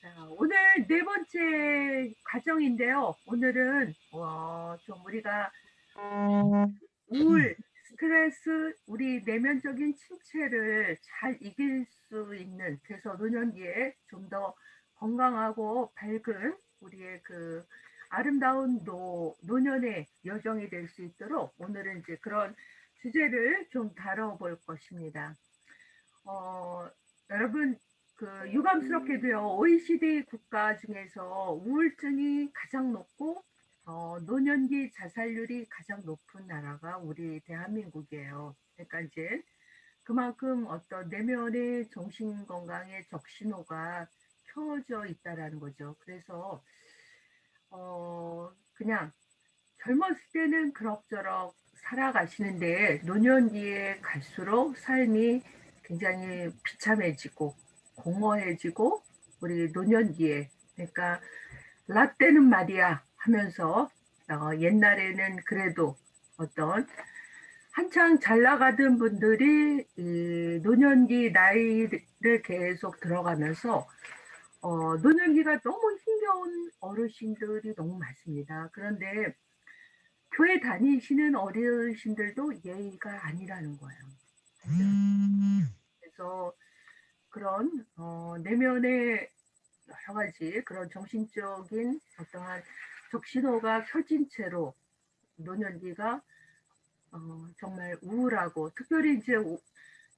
자, 오늘 네 번째 과정인데요. 오늘은 좀 우리가 우울, 스트레스, 우리 내면적인 침체를 잘 이길 수 있는, 그래서 노년기에 좀 더 건강하고 밝은 우리의 그 아름다운 노년의 여정이 될 수 있도록 오늘은 이제 그런 주제를 좀 다뤄볼 것입니다. 어, 여러분, 그 유감스럽게도요, OECD 국가 중에서 우울증이 가장 높고 노년기 자살률이 가장 높은 나라가 우리 대한민국이에요. 그러니까 이제 그만큼 어떤 내면의 정신 건강의 적신호가 켜져 있다라는 거죠. 그래서 그냥 젊었을 때는 그럭저럭 살아가시는데 노년기에 갈수록 삶이 굉장히 비참해지고 공허해지고 우리 노년기에 그러니까 라떼는 말이야 하면서 옛날에는 그래도 어떤 한창 잘 나가던 분들이 이 노년기 나이를 계속 들어가면서 노년기가 너무 힘겨운 어르신들이 너무 많습니다. 그런데 교회 다니시는 어르신들도 예의가 아니라는 거예요. 그래서 그런 내면의 여러 가지 그런 정신적인 어떠한 적신호가 켜진 채로 노년기가 정말 우울하고 특별히 이제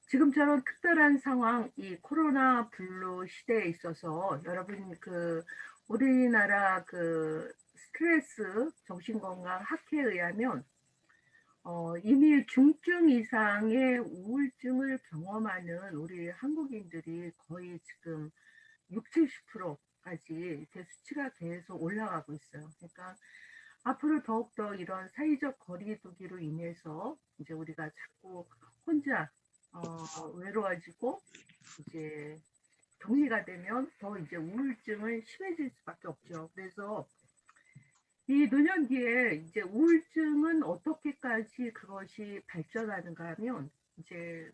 지금처럼 특별한 상황, 이 코로나 블루 시대에 있어서 여러분 그 우리나라 그 스트레스 정신건강 학회에 의하면 이미 중증 이상의 우울증을 경험하는 우리 한국인들이 거의 지금 6, 70%까지 이렇게 수치가 계속 올라가고 있어요. 그러니까 앞으로 더욱더 이런 사회적 거리두기로 인해서 이제 우리가 자꾸 혼자 외로워지고 이제 격리가 되면 더 이제 우울증은 심해질 수밖에 없죠. 그래서 이 노년기에 이제 우울증은 어떻게까지 그것이 발전하는가 하면 이제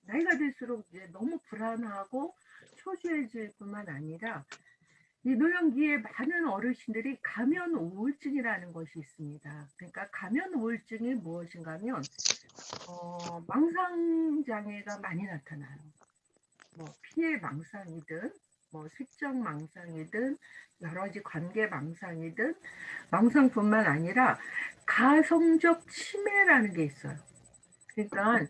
나이가 들수록 이제 너무 불안하고 초조해질 뿐만 아니라 이 노년기에 많은 어르신들이 가면 우울증이라는 것이 있습니다. 그러니까 가면 우울증이 무엇인가 하면 망상 장애가 많이 나타나요. 뭐 피해 망상이든 뭐 색적 망상이든 여러 가지 관계 망상이든 망상뿐만 아니라 가성적 치매라는 게 있어요. 그러니까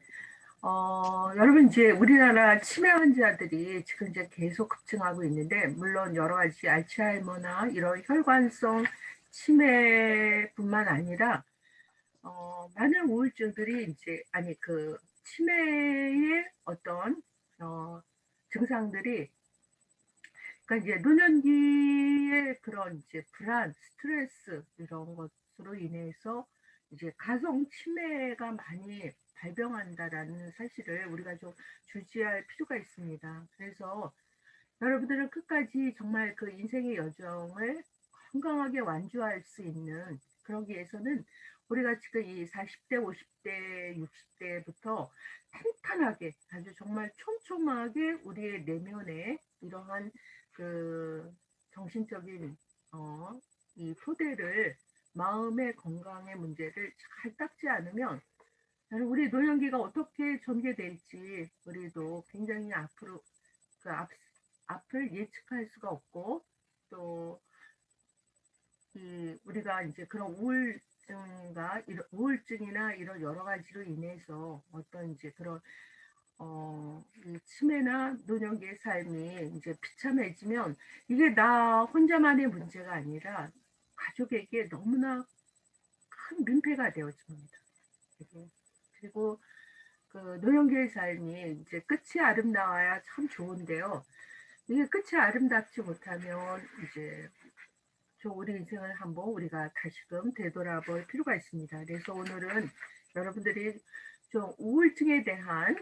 여러분 이제 우리나라 치매 환자들이 지금 이제 계속 급증하고 있는데 물론 여러 가지 알츠하이머나 이런 혈관성 치매뿐만 아니라 많은 우울증들이 이제 아니 그 치매의 어떤 증상들이 그러니까 이제 노년기의 그런 이제 불안, 스트레스 이런 것으로 인해서 이제 가성 치매가 많이 발병한다라는 사실을 우리가 좀 주지할 필요가 있습니다. 그래서 여러분들은 끝까지 정말 그 인생의 여정을 건강하게 완주할 수 있는 그러기 위해서는 우리가 지금 이 40대, 50대, 60대부터 탄탄하게 아주 정말 촘촘하게 우리의 내면에 이러한 그 정신적인 이 토대를 마음의 건강의 문제를 잘 닦지 않으면 우리 노년기가 어떻게 전개될지 우리도 굉장히 앞으로 그 앞을 예측할 수가 없고 또 우리가 이제 그런 우울증이나 이런 여러 가지로 인해서 어떤 이제 그런 이 치매나 노년기의 삶이 이제 비참해지면 이게 나 혼자만의 문제가 아니라 가족에게 너무나 큰 민폐가 되어집니다. 그리고 그 노년기의 삶이 이제 끝이 아름다워야 참 좋은데요. 이게 끝이 아름답지 못하면 이제 우리 인생을 한번 우리가 다시금 되돌아볼 필요가 있습니다. 그래서 오늘은 여러분들이 좀 우울증에 대한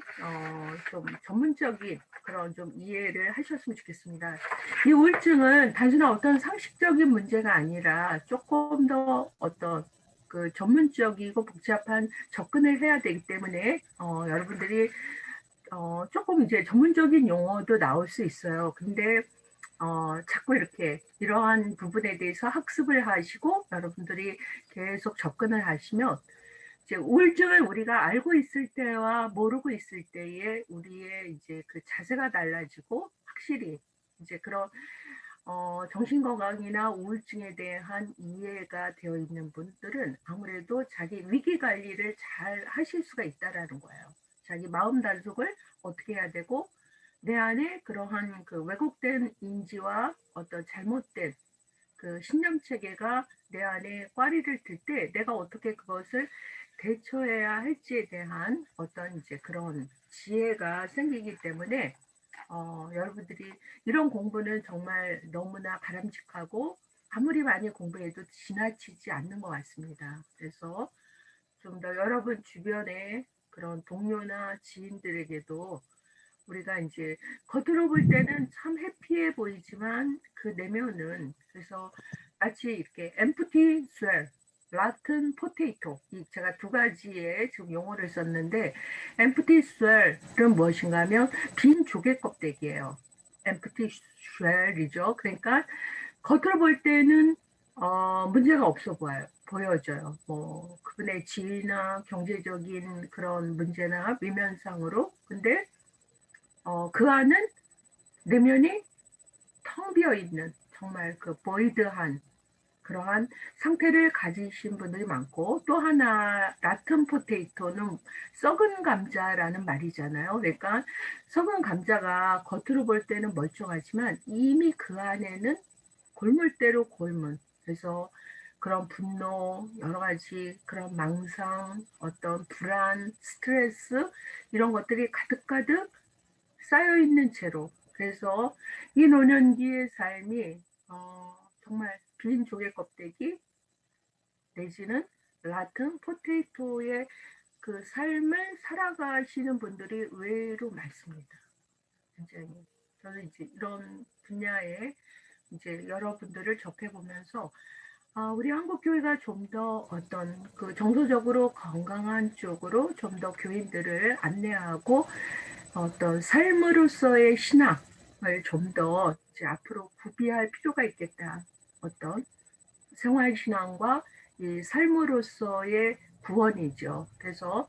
좀 전문적인 그런 좀 이해를 하셨으면 좋겠습니다. 이 우울증은 단순한 어떤 상식적인 문제가 아니라 조금 더 어떤 그 전문적이고 복잡한 접근을 해야 되기 때문에 여러분들이 조금 이제 전문적인 용어도 나올 수 있어요. 근데 자꾸 이렇게 이러한 부분에 대해서 학습을 하시고 여러분들이 계속 접근을 하시면 이제 우울증을 우리가 알고 있을 때와 모르고 있을 때에 우리의 이제 그 자세가 달라지고 확실히 이제 그런 정신건강이나 우울증에 대한 이해가 되어 있는 분들은 아무래도 자기 위기 관리를 잘 하실 수가 있다라는 거예요. 자기 마음 단속을 어떻게 해야 되고 내 안에 그러한 그 왜곡된 인지와 어떤 잘못된 그 신념 체계가 내 안에 꽈리를 들 때 내가 어떻게 그것을 대처해야 할지에 대한 어떤 이제 그런 지혜가 생기기 때문에 여러분들이 이런 공부는 정말 너무나 바람직하고 아무리 많이 공부해도 지나치지 않는 것 같습니다. 그래서 좀 더 여러분 주변에 그런 동료나 지인들에게도 우리가 이제 겉으로 볼 때는 참 해피해 보이지만 그 내면은 그래서 마치 이렇게 empty shell, rotten potato 이 제가 두 가지의 지금 용어를 썼는데 empty shell은 무엇인가 하면 빈 조개 껍데기예요. empty shell이죠. 그러니까 겉으로 볼 때는 문제가 없어 보여져요. 뭐 그분의 지위나 경제적인 그런 문제나 위면상으로 근데 그 안은 내면이 텅 비어 있는 정말 그 보이드한 그러한 상태를 가지신 분들이 많고 또 하나 라튼 포테이토는 썩은 감자라는 말이잖아요. 그러니까 썩은 감자가 겉으로 볼 때는 멀쩡하지만 이미 그 안에는 골물대로 골문 그래서 그런 분노 여러 가지 그런 망상 어떤 불안 스트레스 이런 것들이 가득가득 쌓여있는 채로 그래서 이 노년기의 삶이 정말 빈 조개 껍데기 내지는 라튼 포테이토의 그 삶을 살아가시는 분들이 의외로 많습니다. 굉장히 저는 이제 이런 분야에 이제 여러분들을 접해보면서 우리 한국 교회가 좀 더 어떤 그 정서적으로 건강한 쪽으로 좀 더 교인들을 안내하고 어떤 삶으로서의 신앙을 좀 더 이제 앞으로 구비할 필요가 있겠다. 어떤 생활신앙과 이 삶으로서의 구원이죠. 그래서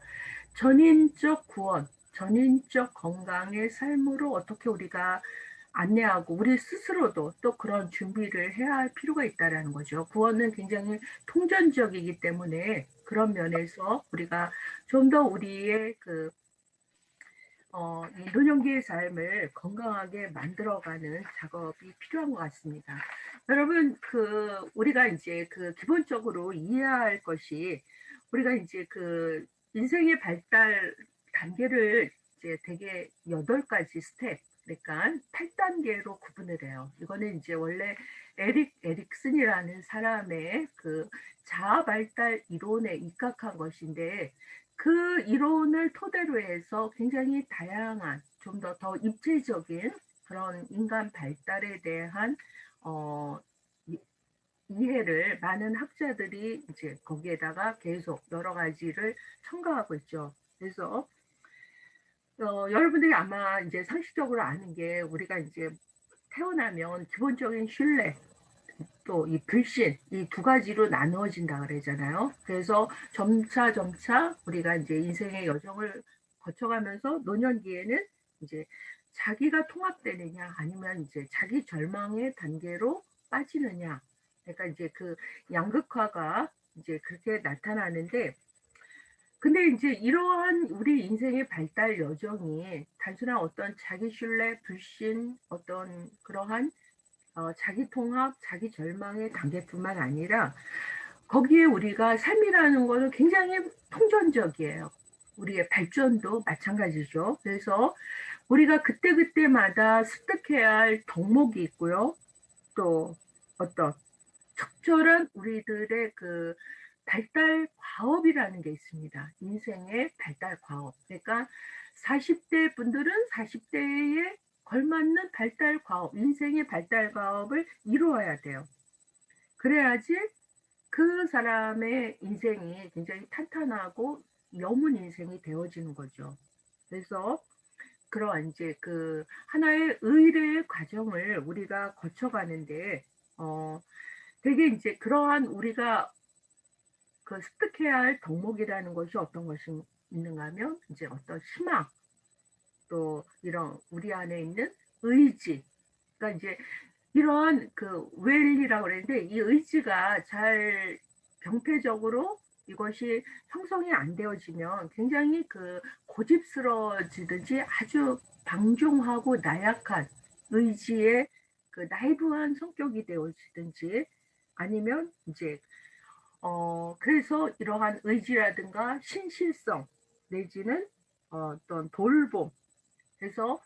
전인적 구원, 전인적 건강의 삶으로 어떻게 우리가 안내하고 우리 스스로도 또 그런 준비를 해야 할 필요가 있다라는 거죠. 구원은 굉장히 통전적이기 때문에 그런 면에서 우리가 좀 더 우리의 그 이 노년기의 삶을 건강하게 만들어가는 작업이 필요한 것 같습니다. 여러분, 우리가 이제 그 기본적으로 이해해야 할 것이 우리가 이제 그 인생의 발달 단계를 이제 되게 8가지 스텝, 그러니까 8단계로 구분을 해요. 이거는 이제 원래 에릭슨이라는 사람의 그 자아 발달 이론에 입각한 것인데 그 이론을 토대로 해서 굉장히 다양한 좀 더 입체적인 그런 인간 발달에 대한 어, 이해를 많은 학자들이 이제 거기에다가 계속 여러 가지를 첨가하고 있죠. 그래서 여러분들이 아마 이제 상식적으로 아는 게 우리가 이제 태어나면 기본적인 신뢰 또 이 불신 이 두 가지로 나누어진다 그러잖아요. 그래서 점차 우리가 이제 인생의 여정을 거쳐가면서 노년기에는 이제 자기가 통합되느냐 아니면 이제 자기 절망의 단계로 빠지느냐. 그러니까 이제 그 양극화가 이제 그렇게 나타나는데 근데 이제 이러한 우리 인생의 발달 여정이 단순한 어떤 자기 신뢰, 불신, 어떤 그러한 자기 통합, 자기 절망의 단계뿐만 아니라 거기에 우리가 삶이라는 거는 굉장히 통전적이에요. 우리의 발전도 마찬가지죠. 그래서 우리가 그때그때마다 습득해야 할 덕목이 있고요. 또 어떤 적절한 우리들의 그 발달 과업이라는 게 있습니다. 인생의 발달 과업. 그러니까 40대 분들은 40대에 걸맞는 발달 과업, 인생의 발달 과업을 이루어야 돼요. 그래야지 그 사람의 인생이 굉장히 탄탄하고 여문 인생이 되어지는 거죠. 그래서 그런 이제 그 하나의 의례의 과정을 우리가 거쳐가는데 되게 이제 그러한 우리가 그 습득해야 할 덕목이라는 것이 어떤 것이 있는가 하면 이제 어떤 희망, 또 이런 우리 안에 있는 의지, 그러니까 이제 이러한 그 웰리라고 그랬는데 이 의지가 잘 병폐적으로 이것이 형성이 안 되어지면 굉장히 그 고집스러워지든지 아주 방종하고 나약한 의지의 그 나이브한 성격이 되어지든지 아니면 이제 그래서 이러한 의지라든가 신실성 내지는 어떤 돌봄, 그래서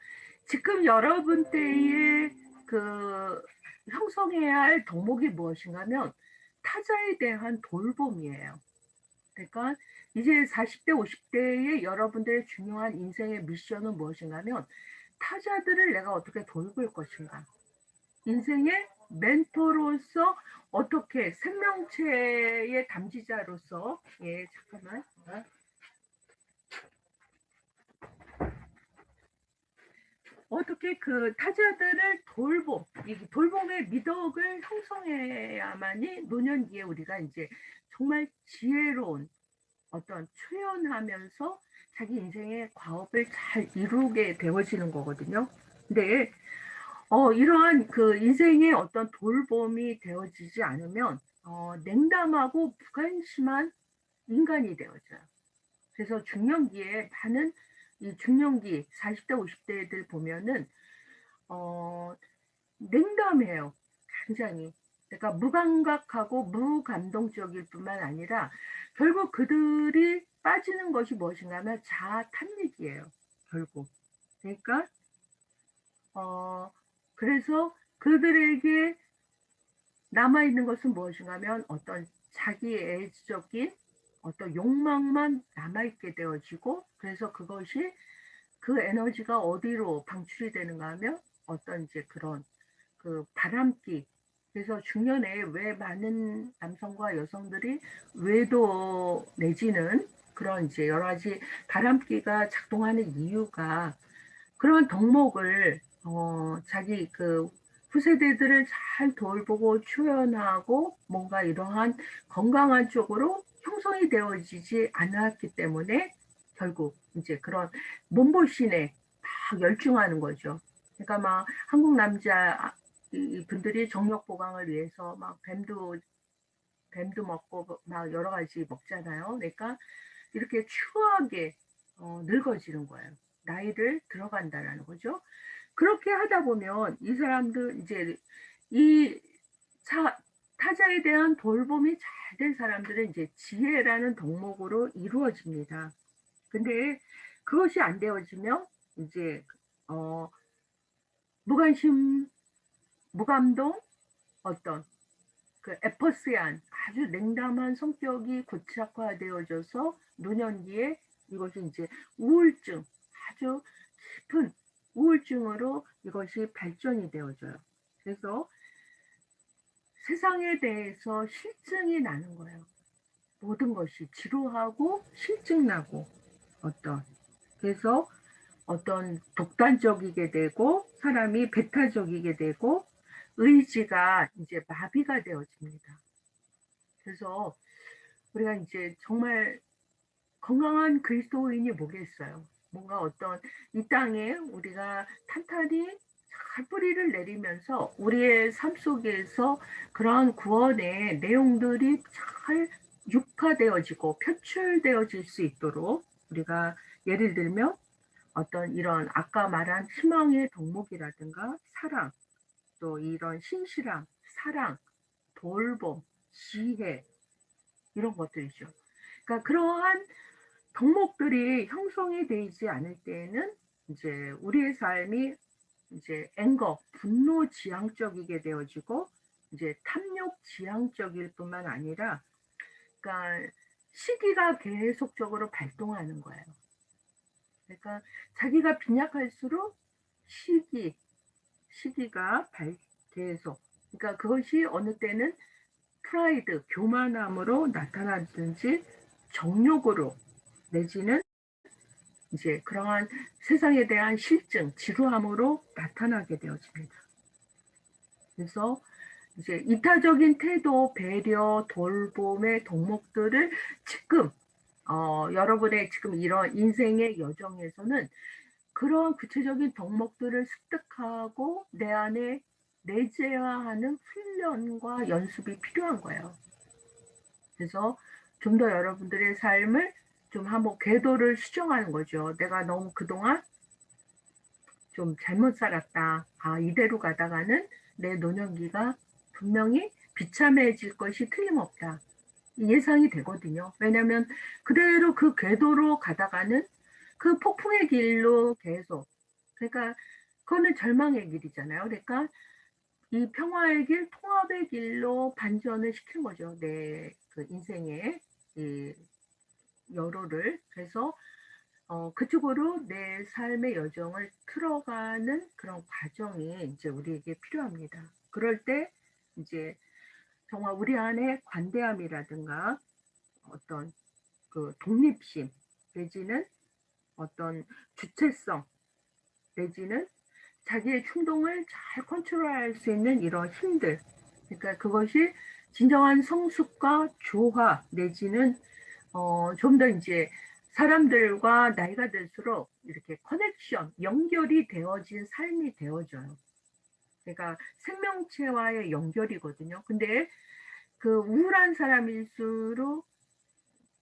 지금 여러분 때의 그 형성해야 할 덕목이 무엇인가 하면 타자에 대한 돌봄이에요. 그러니까 이제 40대, 50대의 여러분들의 중요한 인생의 미션은 무엇인가 하면 타자들을 내가 어떻게 돌볼 것인가. 인생의 멘토로서 어떻게 생명체의 담지자로서 예 잠깐만 어떻게 그 타자들을 돌봄, 이 돌봄의 미덕을 형성해야만이 노년기에 우리가 이제 정말 지혜로운 어떤 초연하면서 자기 인생의 과업을 잘 이루게 되어지는 거거든요. 근데 이러한 그 인생의 어떤 돌봄이 되어지지 않으면 냉담하고 무관심한 인간이 되어져요. 그래서 중년기에 많은 이 중년기 40대 50대 애들 보면은 냉담해요. 굉장히. 그러니까 무감각하고 무감동적일 뿐만 아니라 결국 그들이 빠지는 것이 무엇인가 하면 자아 탐닉이에요. 결국. 그러니까 그래서 그들에게 남아있는 것은 무엇인가 하면 어떤 자기애적인 어떤 욕망만 남아있게 되어지고 그래서 그것이 그 에너지가 어디로 방출이 되는가 하면 어떤 이제 그런 그 바람기, 그래서 중년에 왜 많은 남성과 여성들이 외도 내지는 그런 이제 여러 가지 바람기가 작동하는 이유가 그런 덕목을 자기 그 후세대들을 잘 돌보고 초연하고 뭔가 이러한 건강한 쪽으로 형성이 되어지지 않았기 때문에 결국 이제 그런 몸보신에 막 열중하는 거죠. 그러니까 막 한국 남자 분들이 정력 보강을 위해서 막 뱀도 먹고 막 여러 가지 먹잖아요. 그러니까 이렇게 추하게 늙어지는 거예요. 나이를 들어간다라는 거죠. 그렇게 하다 보면 이 사람들 이제 이 타자에 대한 돌봄이 잘 된 사람들은 이제 지혜라는 덕목으로 이루어집니다. 근데 그것이 안 되어지면 이제 무관심, 무감동, 어떤 그 에퍼스한 아주 냉담한 성격이 고착화되어져서 노년기에 이것이 이제 우울증, 아주 깊은 우울증으로 이것이 발전이 되어져요. 그래서 세상에 대해서 실증이 나는 거예요. 모든 것이 지루하고 실증나고 그래서 어떤 독단적이게 되고 사람이 배타적이게 되고 의지가 이제 마비가 되어집니다. 그래서 우리가 이제 정말 건강한 그리스도인이 뭐겠어요. 뭔가 어떤 이 땅에 우리가 탄탄히 잘 뿌리를 내리면서 우리의 삶 속에서 그런 구원의 내용들이 잘 육화되어지고 표출되어질 수 있도록 우리가 예를 들면 어떤 이런 아까 말한 희망의 덕목이라든가 사랑, 또 이런 신실함, 사랑, 돌봄, 지혜 이런 것들이죠. 그러니까 그러한 덕목들이 형성이 되지 않을 때에는 이제 우리의 삶이 이제 앵거, 분노 지향적이게 되어지고 이제 탐욕 지향적일 뿐만 아니라 그러니까 시기가 계속적으로 발동하는 거예요. 그러니까 자기가 빈약할수록 시기가 계속 그러니까 그것이 어느 때는 프라이드, 교만함으로 나타나든지 정욕으로 내지는 이제 그러한 세상에 대한 실증, 지루함으로 나타나게 되어집니다. 그래서 이제 이타적인 태도, 배려, 돌봄의 덕목들을 지금 여러분의 지금 이런 인생의 여정에서는 그런 구체적인 덕목들을 습득하고 내 안에 내재화하는 훈련과 연습이 필요한 거예요. 그래서 좀 더 여러분들의 삶을 좀 한번 궤도를 수정하는 거죠. 내가 너무 그동안 좀 잘못 살았다. 아, 이대로 가다가는 내 노년기가 분명히 비참해질 것이 틀림없다. 예상이 되거든요. 왜냐하면 그대로 그 궤도로 가다가는 그 폭풍의 길로 계속, 그러니까 그거는 절망의 길이잖아요. 그러니까 이 평화의 길, 통합의 길로 반전을 시킨 거죠. 내 그 인생의 이 여로를. 그래서 그쪽으로 내 삶의 여정을 틀어가는 그런 과정이 이제 우리에게 필요합니다. 그럴 때 이제 정말 우리 안에 관대함이라든가 어떤 그 독립심 내지는 어떤 주체성 내지는 자기의 충동을 잘 컨트롤할 수 있는 이런 힘들, 그러니까 그것이 진정한 성숙과 조화 내지는 좀 더 이제 사람들과 나이가 들수록 이렇게 커넥션, 연결이 되어진 삶이 되어져요. 그러니까 생명체와의 연결이거든요. 근데 그 우울한 사람일수록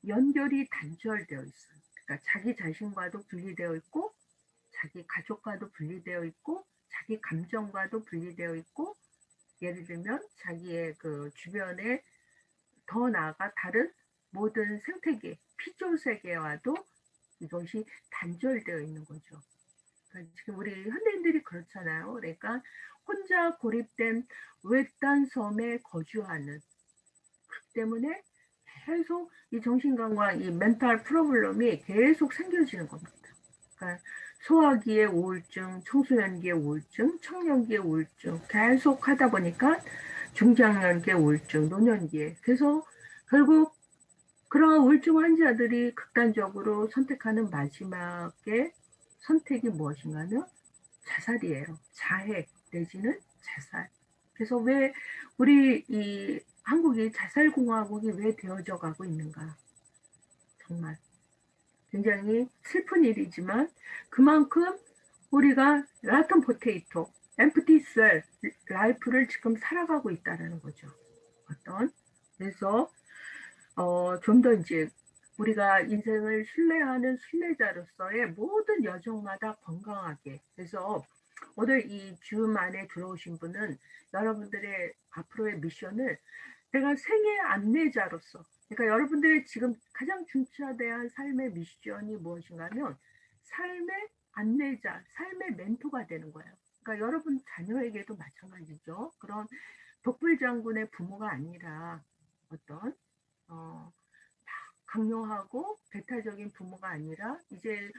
연결이 단절되어 있어요. 그러니까 자기 자신과도 분리되어 있고 자기 가족과도 분리되어 있고 자기 감정과도 분리되어 있고 예를 들면 자기의 그 주변에 더 나아가 다른 모든 생태계, 피조세계와도 이것이 단절되어 있는 거죠. 그러니까 지금 우리 현대인들이 그렇잖아요. 그러니까 혼자 고립된 외딴 섬에 거주하는 그렇기 때문에 계속 이 정신건강, 이 멘탈 프로블럼이 계속 생겨지는 겁니다. 그러니까 소화기의 우울증, 청소년기의 우울증, 청년기의 우울증 계속 하다 보니까 중장년기의 우울증, 노년기에. 그래서 결국 그런 우울증 환자들이 극단적으로 선택하는 마지막의 선택이 무엇인가 하면 자살이에요. 자해 내지는 자살. 그래서 왜 우리 이 한국이 자살공화국이 왜 되어져 가고 있는가. 정말 굉장히 슬픈 일이지만 그만큼 우리가 라튼 포테이토, 엠프티 셀 라이프를 지금 살아가고 있다는 거죠. 어떤 그래서 좀 더 이제 우리가 인생을 순례하는 순례자로서의 모든 여정마다 건강하게 그래서 오늘 이 줌 안에 들어오신 분은 여러분들의 앞으로의 미션을 내가 생애 안내자로서 그러니까 여러분들의 지금 가장 중차대한 삶의 미션이 무엇인가 하면 삶의 안내자, 삶의 멘토가 되는 거예요. 그러니까 여러분 자녀에게도 마찬가지죠. 그런 독불장군의 부모가 아니라 어떤 강요하고 배타적인 부모가 아니라 이제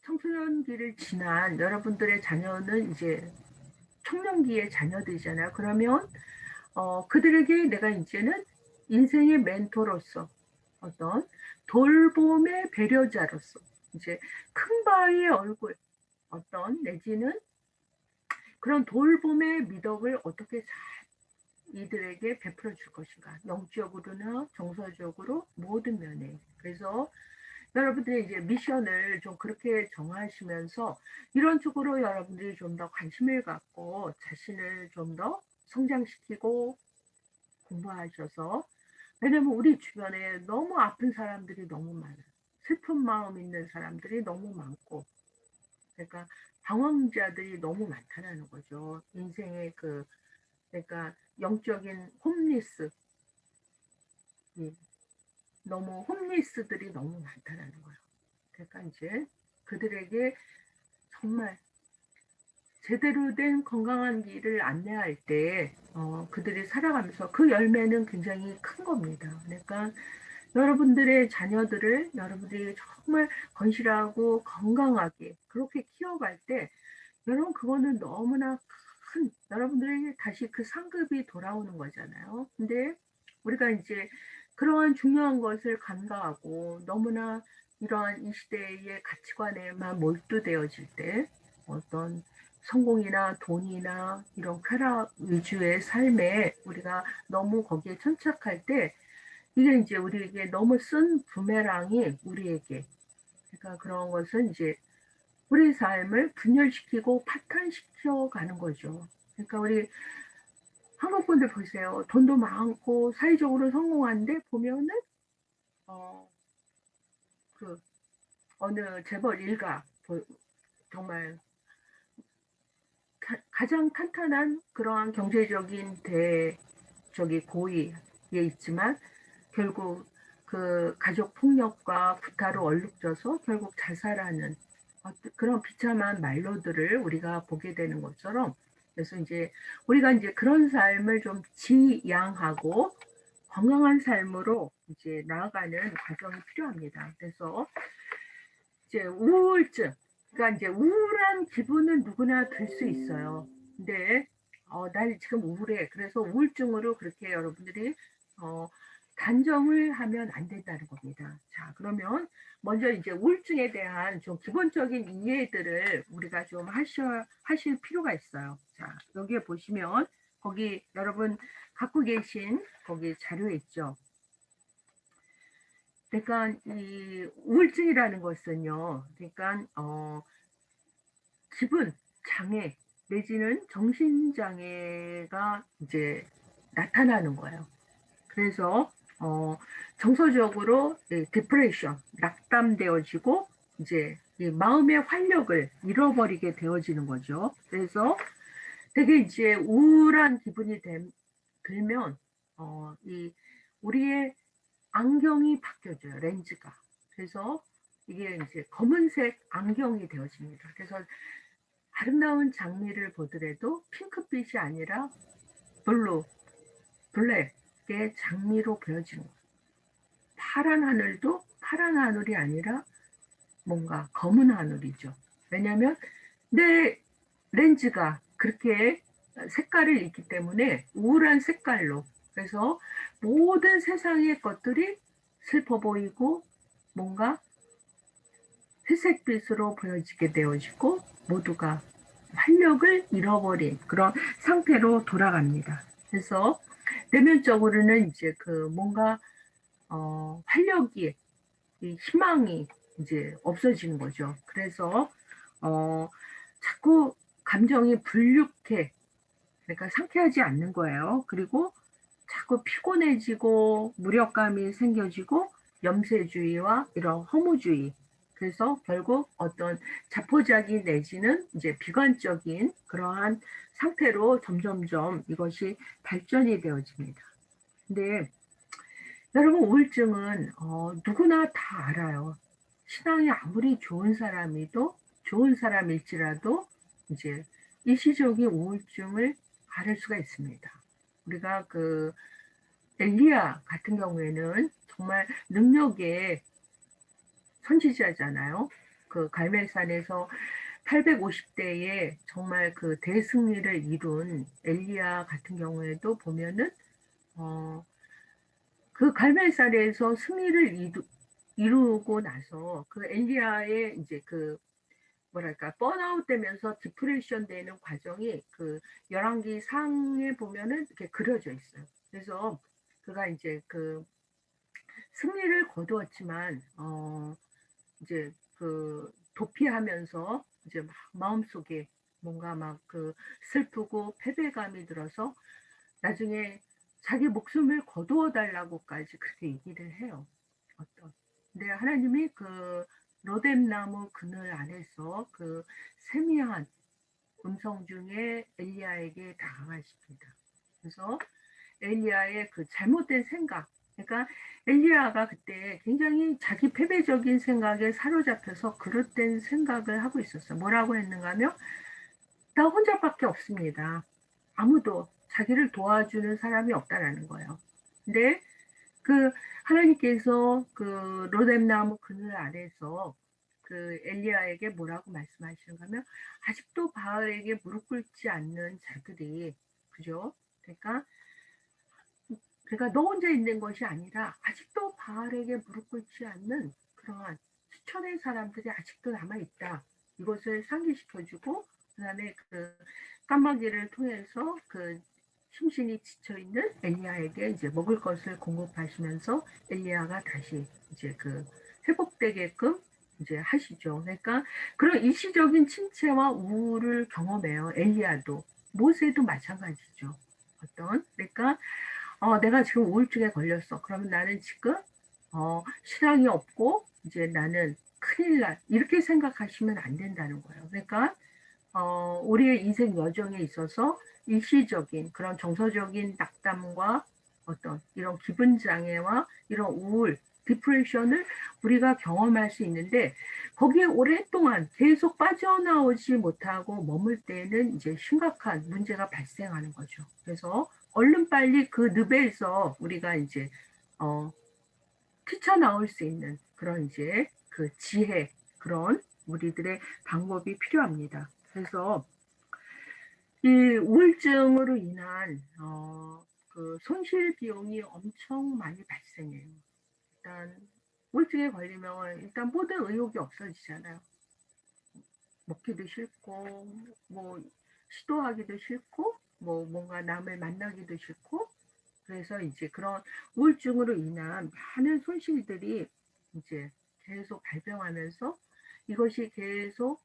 청소년기를 지난 여러분들의 자녀는 이제 청년기의 자녀들이잖아요. 그러면 그들에게 내가 이제는 인생의 멘토로서 어떤 돌봄의 배려자로서 이제 큰 바위의 얼굴 어떤 내지는 그런 돌봄의 미덕을 어떻게 잘 이들에게 베풀어 줄 것인가 영적으로나 정서적으로 모든 면에 그래서 여러분들의 이제 미션을 좀 그렇게 정하시면서 이런 쪽으로 여러분들이 좀 더 관심을 갖고 자신을 좀 더 성장시키고 공부하셔서 왜냐면 우리 주변에 너무 아픈 사람들이 너무 많아요. 슬픈 마음 있는 사람들이 너무 많고 그러니까 방황자들이 너무 많다는 거죠. 인생의 그 그러니까 영적인 홈리스 너무 홈리스들이 너무 많다는 거예요. 그러니까 이제 그들에게 정말 제대로 된 건강한 길을 안내할 때 그들이 살아가면서 그 열매는 굉장히 큰 겁니다. 그러니까 여러분들의 자녀들을 여러분들이 정말 건실하고 건강하게 그렇게 키워갈 때 여러분 그거는 너무나 큰 여러분들에게 다시 그 상급이 돌아오는 거잖아요. 근데 우리가 이제 그러한 중요한 것을 간과하고 너무나 이러한 이 시대의 가치관에만 몰두되어질 때 어떤 성공이나 돈이나 이런 쾌락 위주의 삶에 우리가 너무 거기에 천착할 때 이게 이제 우리에게 너무 쓴 부메랑이 우리에게 그러니까 그런 것은 이제 우리 삶을 분열시키고 파탄시켜 가는 거죠. 그러니까 우리 한국 분들 보세요. 돈도 많고 사회적으로 성공한데 보면은 어, 그 어느 재벌 일가 정말 가장 탄탄한 그러한 경제적인 저기 고위에 있지만 결국 그 가족 폭력과 구타로 얼룩져서 결국 자살하는 그런 비참한 말로들을 우리가 보게 되는 것처럼 그래서 이제 우리가 이제 그런 삶을 좀 지양하고 건강한 삶으로 이제 나아가는 과정이 필요합니다. 그래서 이제 우울증, 그러니까 이제 우울한 기분은 누구나 들 수 있어요. 근데 난 지금 우울해. 그래서 우울증으로 그렇게 여러분들이 어, 단정을 하면 안 된다는 겁니다. 자, 그러면 먼저 이제 우울증에 대한 좀 기본적인 이해들을 우리가 좀 하실 필요가 있어요. 자, 여기에 보시면 거기 여러분 갖고 계신 거기 자료에 있죠. 그러니까 이 우울증이라는 것은요. 그러니까 기분 장애 내지는 정신 장애가 이제 나타나는 거예요. 그래서 정서적으로 디프레션, 낙담되어지고 이제 이 마음의 활력을 잃어버리게 되어지는 거죠. 그래서 되게 이제 우울한 기분이 들면 이 우리의 안경이 바뀌어져요. 렌즈가. 그래서 이게 이제 검은색 안경이 되어집니다. 그래서 아름다운 장미를 보더라도 핑크빛이 아니라 블루, 블랙의 장미로 보여지는 거예요. 파란 하늘도 파란 하늘이 아니라 뭔가 검은 하늘이죠. 왜냐하면 내 렌즈가 그렇게 색깔을 입기 때문에 우울한 색깔로 그래서 모든 세상의 것들이 슬퍼 보이고 뭔가 회색빛으로 보여지게 되어지고 모두가 활력을 잃어버린 그런 상태로 돌아갑니다. 그래서 내면적으로는 이제 그 뭔가 활력이 희망이 이제 없어지는 거죠. 그래서 자꾸 감정이 불쾌해 그러니까 상쾌하지 않는 거예요. 그리고 자꾸 피곤해지고 무력감이 생겨지고 염세주의와 이런 허무주의. 그래서 결국 어떤 자포자기 내지는 이제 비관적인 그러한 상태로 점점점 이것이 발전이 되어집니다. 근데 여러분 우울증은 누구나 다 알아요. 신앙이 아무리 좋은 사람일지라도 이제 일시적인 우울증을 앓을 수가 있습니다. 우리가 그 엘리야 같은 경우에는 정말 능력의 선지자잖아요. 그 갈멜산에서 850대에 정말 그 대승리를 이룬 엘리야 같은 경우에도 보면은 그 갈멜산에서 승리를 이루고 나서 그 엘리야의 이제 그 뭐랄까 번아웃 되면서 디프레션 되는 과정이 그 열왕기 상에 보면은 이렇게 그려져 있어요. 그래서 그가 이제 그 승리를 거두었지만 이제 그 도피하면서 이제 막 마음속에 뭔가 막 그 슬프고 패배감이 들어서 나중에 자기 목숨을 거두어 달라고까지 그렇게 얘기를 해요. 어떤. 근데 하나님이 그 로뎀나무 그늘 안에서 그 세미한 음성 중에 엘리야에게 다가가십니다. 그래서 엘리야의 그 잘못된 생각, 그러니까 엘리야가 그때 굉장히 자기 패배적인 생각에 사로잡혀서 그릇된 생각을 하고 있었어요. 뭐라고 했는가 하면 나 혼자밖에 없습니다. 아무도 자기를 도와주는 사람이 없다라는 거예요. 근데 그 하나님께서 그 로뎀나무 그늘 아래서 그 엘리야에게 뭐라고 말씀하시는가 하면 아직도 바알에게 무릎 꿇지 않는 자들이 그죠? 그러니까 그러니까 너 혼자 있는 것이 아니라 아직도 바알에게 무릎 꿇지 않는 그러한 수천의 사람들이 아직도 남아있다. 이것을 상기시켜주고 그다음에 그 까마귀를 통해서 그 심신이 지쳐있는 엘리야에게 이제 먹을 것을 공급하시면서 엘리야가 다시 이제 그 회복되게끔 이제 하시죠. 그러니까 그런 일시적인 침체와 우울을 경험해요. 엘리야도 모세도 마찬가지죠. 그러니까 내가 지금 우울증에 걸렸어. 그러면 나는 지금 신앙이 없고 이제 나는 큰일 날 이렇게 생각하시면 안 된다는 거예요. 그러니까 우리의 인생 여정에 있어서 일시적인 그런 정서적인 낙담과 어떤 이런 기분 장애와 이런 우울, 디프레션을 우리가 경험할 수 있는데 거기에 오랫동안 계속 빠져나오지 못하고 머물 때는 이제 심각한 문제가 발생하는 거죠. 그래서 얼른 빨리 그 늪에서 우리가 이제 뛰쳐나올 수 있는 그런 이제 그 지혜 그런 우리들의 방법이 필요합니다. 그래서 이 우울증으로 인한 그 손실 비용이 엄청 많이 발생해요. 일단 우울증에 걸리면 일단 모든 의욕이 없어지잖아요. 먹기도 싫고 뭐 시도하기도 싫고 뭐 뭔가 남을 만나기도 싫고 그래서 이제 그런 우울증으로 인한 많은 손실들이 이제 계속 발병하면서 이것이 계속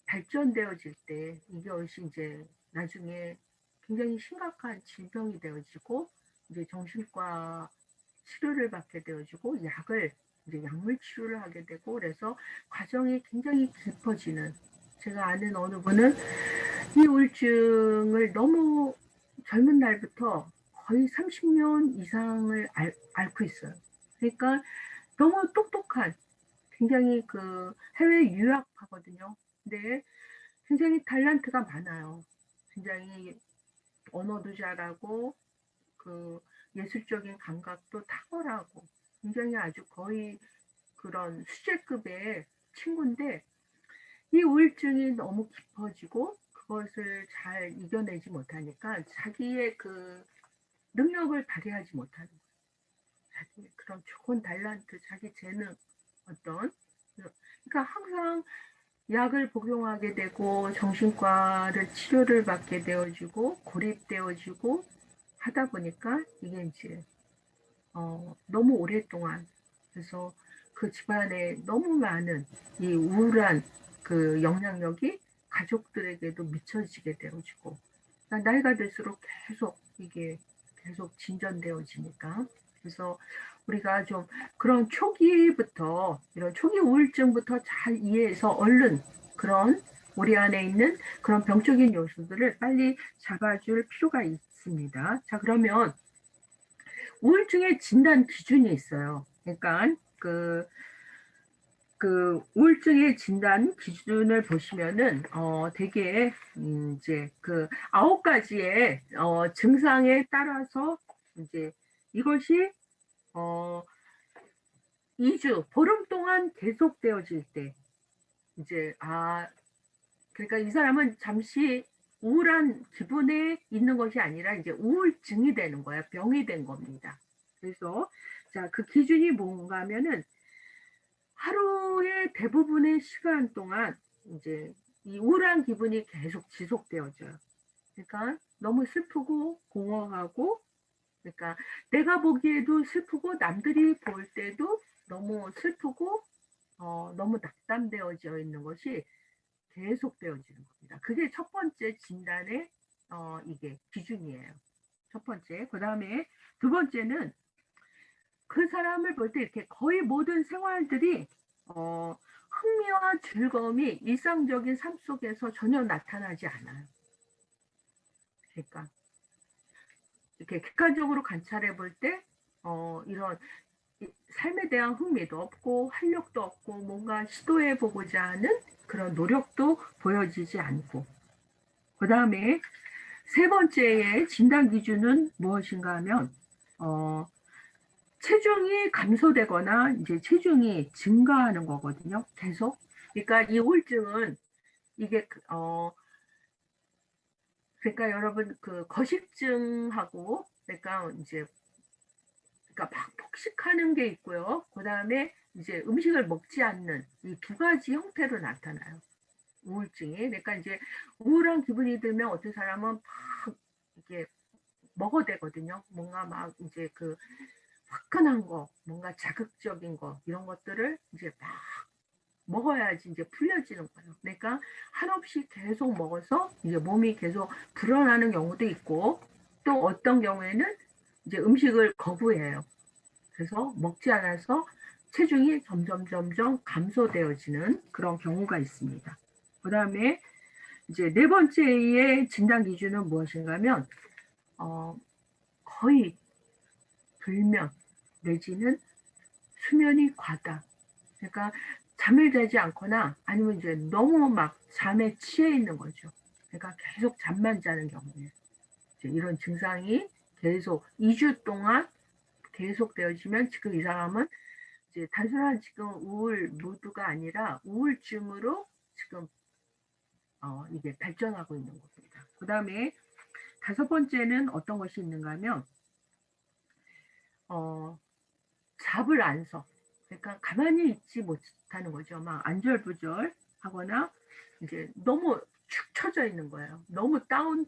발전되어질 때 이것이 이제 나중에 굉장히 심각한 질병이 되어지고 이제 정신과 치료를 받게 되어지고 약을 이제 약물 치료를 하게 되고 그래서 과정이 굉장히 깊어지는 제가 아는 어느 분은 이 우울증을 너무 젊은 날부터 거의 30년 이상을 앓고 있어요. 그러니까 너무 똑똑한 굉장히 그 해외 유학하거든요. 근데 굉장히 탤런트가 많아요. 굉장히 언어도 잘하고 그 예술적인 감각도 탁월하고 굉장히 아주 거의 그런 수제급의 친구인데 이 우울증이 너무 깊어지고 그것을 잘 이겨내지 못하니까 자기의 그 능력을 발휘하지 못하는 거예요. 자기 그런 좋은 탤런트, 자기 재능 어떤 그러니까 항상 약을 복용하게 되고 정신과를 치료를 받게 되어지고 고립되어지고 하다 보니까 이게 이제 너무 오랫동안 그래서 그 집안에 너무 많은 이 우울한 그 영향력이 가족들에게도 미쳐지게 되어지고 그러니까 나이가 들수록 계속 이게 계속 진전되어지니까 그래서 우리가 좀 그런 초기부터 이런 초기 우울증부터 잘 이해해서 얼른 그런 우리 안에 있는 그런 병적인 요소들을 빨리 잡아줄 필요가 있습니다. 자 그러면 우울증의 진단 기준이 있어요. 그러니까 그 우울증의 진단 기준을 보시면은 되게 이제 그 9가지의 증상에 따라서 이제 이것이 어 2주 보름 동안 계속되어질 때 이제 그러니까 이 사람은 잠시 우울한 기분에 있는 것이 아니라 이제 우울증이 되는 거야. 병이 된 겁니다. 그래서 자, 그 기준이 뭔가 하면은 하루의 대부분의 시간 동안 이제 이 우울한 기분이 계속 지속되어져요. 그러니까 너무 슬프고 공허하고 그러니까 내가 보기에도 슬프고 남들이 볼 때도 너무 슬프고 너무 낙담되어져 있는 것이 계속되어지는 겁니다. 그게 첫 번째 진단의 이게 기준이에요. 첫 번째. 그 다음에 두 번째는 그 사람을 볼 때 이렇게 거의 모든 생활들이 흥미와 즐거움이 일상적인 삶 속에서 전혀 나타나지 않아요. 그러니까 이렇게 객관적으로 관찰해 볼 때 이런 삶에 대한 흥미도 없고 활력도 없고 뭔가 시도해 보고자 하는 그런 노력도 보여지지 않고 그 다음에 세 번째의 진단 기준은 무엇인가 하면 체중이 감소되거나 이제 체중이 증가하는 거거든요. 계속. 그러니까 이 우울증은 이게 그러니까 여러분 그 거식증하고 그러니까 이제 그러니까 막 폭식하는 게 있고요. 그다음에 이제 음식을 먹지 않는 이 두 가지 형태로 나타나요. 우울증이. 그러니까 이제 우울한 기분이 들면 어떤 사람은 막 이게 먹어대거든요. 뭔가 막 이제 그 화끈한 거, 뭔가 자극적인 거 이런 것들을 이제 막 먹어야지 이제 풀려지는 거예요. 그러니까 한없이 계속 먹어서 이제 몸이 계속 불어나는 경우도 있고 또 어떤 경우에는 이제 음식을 거부해요. 그래서 먹지 않아서 체중이 점점 감소되어지는 그런 경우가 있습니다. 그 다음에 이제 네 번째의 진단 기준은 무엇인가 하면 거의 불면 내지는 수면이 과다. 그러니까 잠을 자지 않거나 아니면 이제 너무 막 잠에 취해 있는 거죠. 그러니까 계속 잠만 자는 경우에 이런 증상이 계속 2주 동안 계속되어지면 지금 이 사람은 이제 단순한 지금 우울 모드가 아니라 우울증으로 지금 이게 발전하고 있는 겁니다. 그 다음에 다섯 번째는 어떤 것이 있는가 하면 잡을 안 서. 그러니까 가만히 있지 못하는 거죠. 막 안절부절 하거나 이제 너무 축 처져 있는 거예요. 너무 다운.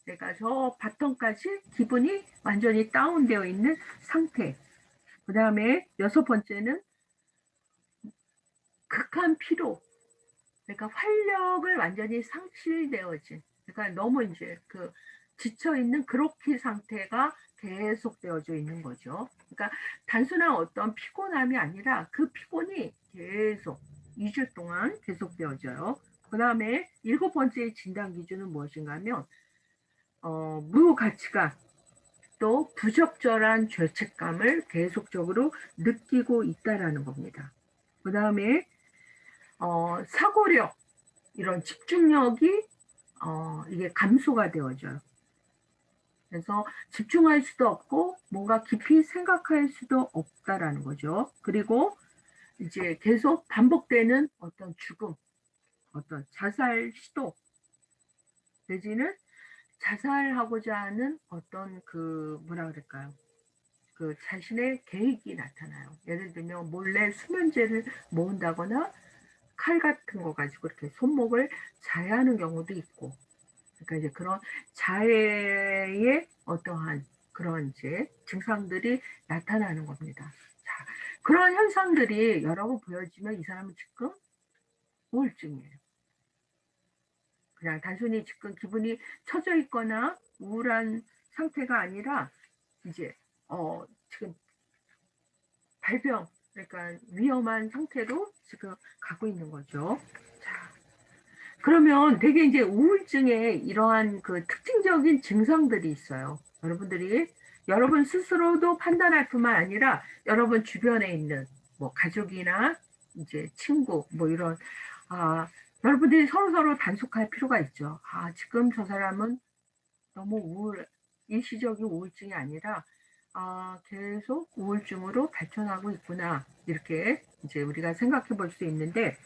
그러니까 저 바텀까지 기분이 완전히 다운되어 있는 상태. 그 다음에 여섯 번째는 극한 피로. 그러니까 활력을 완전히 상실되어진. 그러니까 너무 이제 그 지쳐 있는 그로키 상태가 계속되어져 있는 거죠. 그러니까 단순한 어떤 피곤함이 아니라 그 피곤이 계속 2주 동안 계속되어져요. 그 다음에 일곱 번째 진단 기준은 무엇인가 하면 무가치감 또 부적절한 죄책감을 계속적으로 느끼고 있다라는 겁니다. 그 다음에 사고력 이런 집중력이 이게 감소가 되어져요. 그래서 집중할 수도 없고 뭔가 깊이 생각할 수도 없다라는 거죠. 그리고 이제 계속 반복되는 어떤 죽음, 어떤 자살 시도 내지는 자살하고자 하는 어떤 그 뭐라 그럴까요? 그 자신의 계획이 나타나요. 예를 들면 몰래 수면제를 모은다거나 칼 같은 거 가지고 이렇게 손목을 자해하는 경우도 있고 그러니까 이제 그런 자해의 어떠한 그런 이제 증상들이 나타나는 겁니다. 자, 그런 현상들이 여러 번 보여지면 이 사람은 지금 우울증이에요. 그냥 단순히 지금 기분이 처져 있거나 우울한 상태가 아니라 이제 지금 발병 그러니까 위험한 상태로 지금 가고 있는 거죠. 자, 그러면 되게 이제 우울증에 이러한 그 특징적인 증상들이 있어요. 여러분들이 여러분 스스로도 판단할 뿐만 아니라 여러분 주변에 있는 뭐 가족이나 이제 친구 뭐 이런 여러분들이 서로 단속할 필요가 있죠. 지금 저 사람은 너무 일시적인 우울증이 아니라 계속 우울증으로 발전하고 있구나 이렇게 이제 우리가 생각해 볼 수 있는데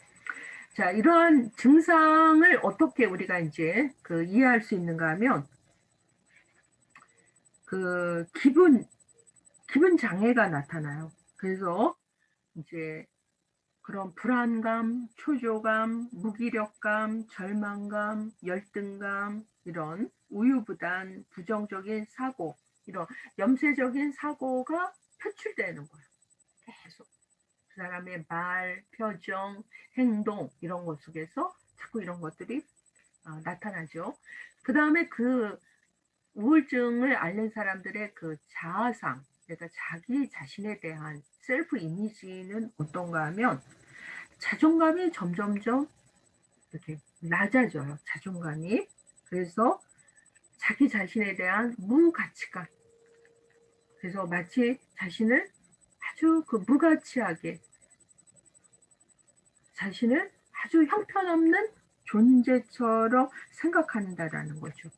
자, 이러한 증상을 어떻게 우리가 이제 그 이해할 수 있는가 하면 그 기분 장애가 나타나요. 그래서 이제 그런 불안감, 초조감, 무기력감, 절망감, 열등감 이런 우유부단 부정적인 사고 이런 염세적인 사고가 표출되는 거예요. 계속. 그 사람의 말, 표정, 행동 이런 것 속에서 자꾸 이런 것들이 나타나죠. 그 다음에 그 우울증을 앓는 사람들의 그 자아상, 그러니까 자기 자신에 대한 셀프 이미지는 어떤가 하면 자존감이 점점점 이렇게 낮아져요. 자존감이. 그래서 자기 자신에 대한 무가치감. 그래서 마치 자신을 아주 그 무가치하게 자신을 아주 형편없는 존재처럼 생각한다라는 거죠.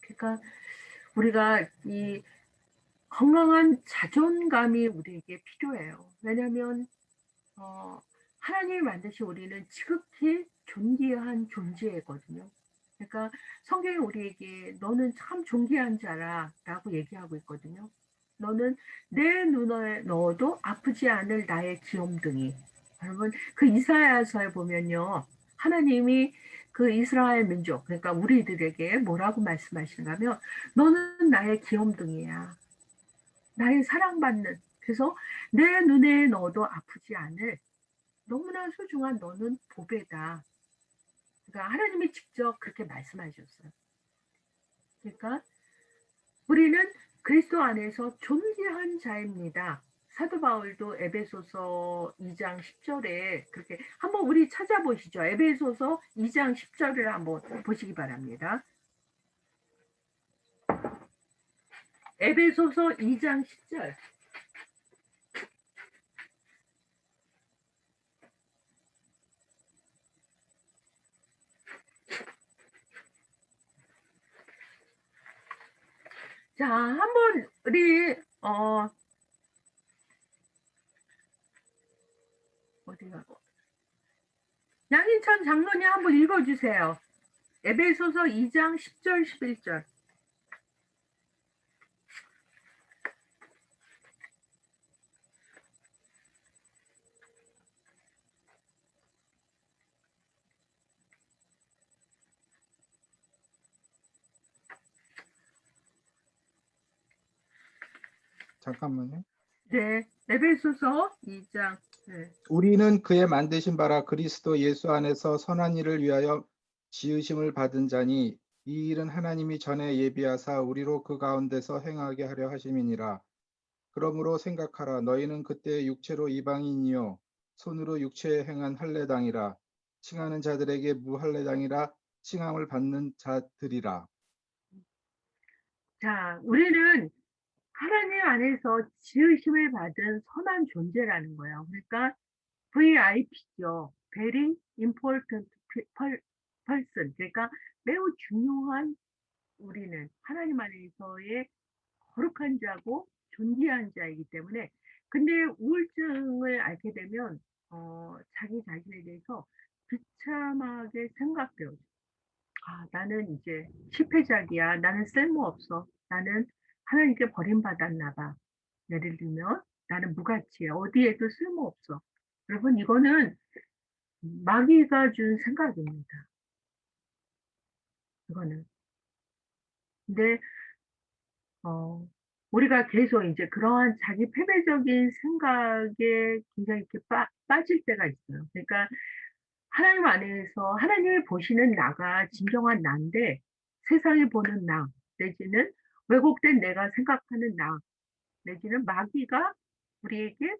그러니까 우리가 이 건강한 자존감이 우리에게 필요해요. 왜냐하면 하나님이 만드신 우리는 지극히 존귀한 존재거든요. 그러니까 성경이 우리에게 너는 참 존귀한 자라라고 얘기하고 있거든요. 너는 내 눈에 넣어도 아프지 않을 나의 귀염둥이. 여러분, 그 이사야서에 보면요. 하나님이 그 이스라엘 민족, 그러니까 우리들에게 뭐라고 말씀하시는가 하면, 너는 나의 귀염둥이야. 나의 사랑받는. 그래서 내 눈에 넣어도 아프지 않을 너무나 소중한 너는 보배다. 그러니까 하나님이 직접 그렇게 말씀하셨어요. 그러니까 우리는 그리스도 안에서 존귀한 자입니다. 사도 바울도 에베소서 2장 10절에 그렇게 한번 우리 찾아보시죠. 에베소서 2장 10절을 한번 보시기 바랍니다. 에베소서 2장 10절. 자, 한번 우리 어디가 양인천 장로님 한번 읽어주세요. 에베소서 2장 10절 11절. 잠깐만요. 네, 에베소서 2장. 네. 우리는 그의 만드신 바라 그리스도 예수 안에서 선한 일을 위하여 지으심을 받은 자니 이 일은 하나님이 전에 예비하사 우리로 그 가운데서 행하게 하려 하심이니라. 그러므로 생각하라. 너희는 그때 육체로 이방인이요 손으로 육체에 행한 할례당이라. 칭하는 자들에게 무할례당이라 칭함을 받는 자들이라. 자, 우리는 하나님 안에서 지으심을 받은 선한 존재라는 거예요. 그러니까 VIP죠. Very important person. 그러니까 매우 중요한 우리는 하나님 안에서의 거룩한 자고 존귀한 자이기 때문에 근데 우울증을 앓게 되면 자기 자신에 대해서 비참하게 생각돼요. 아, 나는 이제 실패작이야. 나는 쓸모없어. 나는 하나님께 버림받았나 봐. 예를 들면 나는 무가치야. 어디에도 쓸모없어. 여러분 이거는 마귀가 준 생각입니다. 이거는. 근데 어, 우리가 계속 이제 그러한 자기 패배적인 생각에 굉장히 이렇게 빠질 때가 있어요. 그러니까 하나님 안에서 하나님이 보시는 나가 진정한 나인데 세상이 보는 나, 내지는 왜곡된 내가 생각하는 나, 내지는 마귀가 우리에게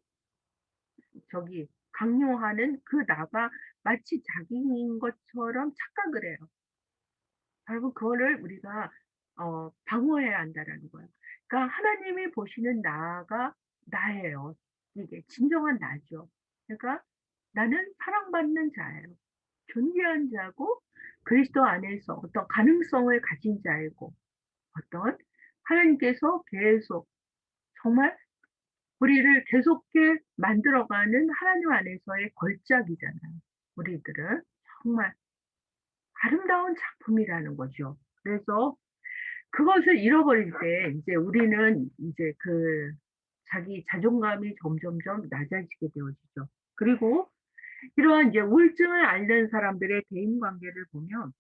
저기 강요하는 그 나가 마치 자기인 것처럼 착각을 해요. 여러분 그거를 우리가 방어해야 한다라는 거예요. 그러니까 하나님이 보시는 나가 나예요. 이게 진정한 나죠. 그러니까 나는 사랑받는 자예요. 존귀한 자고 그리스도 안에서 어떤 가능성을 가진 자이고 어떤 하나님께서 계속 정말 우리를 계속해 만들어가는 하나님 안에서의 걸작이잖아요. 우리들은 정말 아름다운 작품이라는 거죠. 그래서 그것을 잃어버릴 때 이제 우리는 이제 그 자기 자존감이 점점점 낮아지게 되어지죠. 그리고 이러한 이제 우울증을 앓는 사람들의 대인 관계를 보면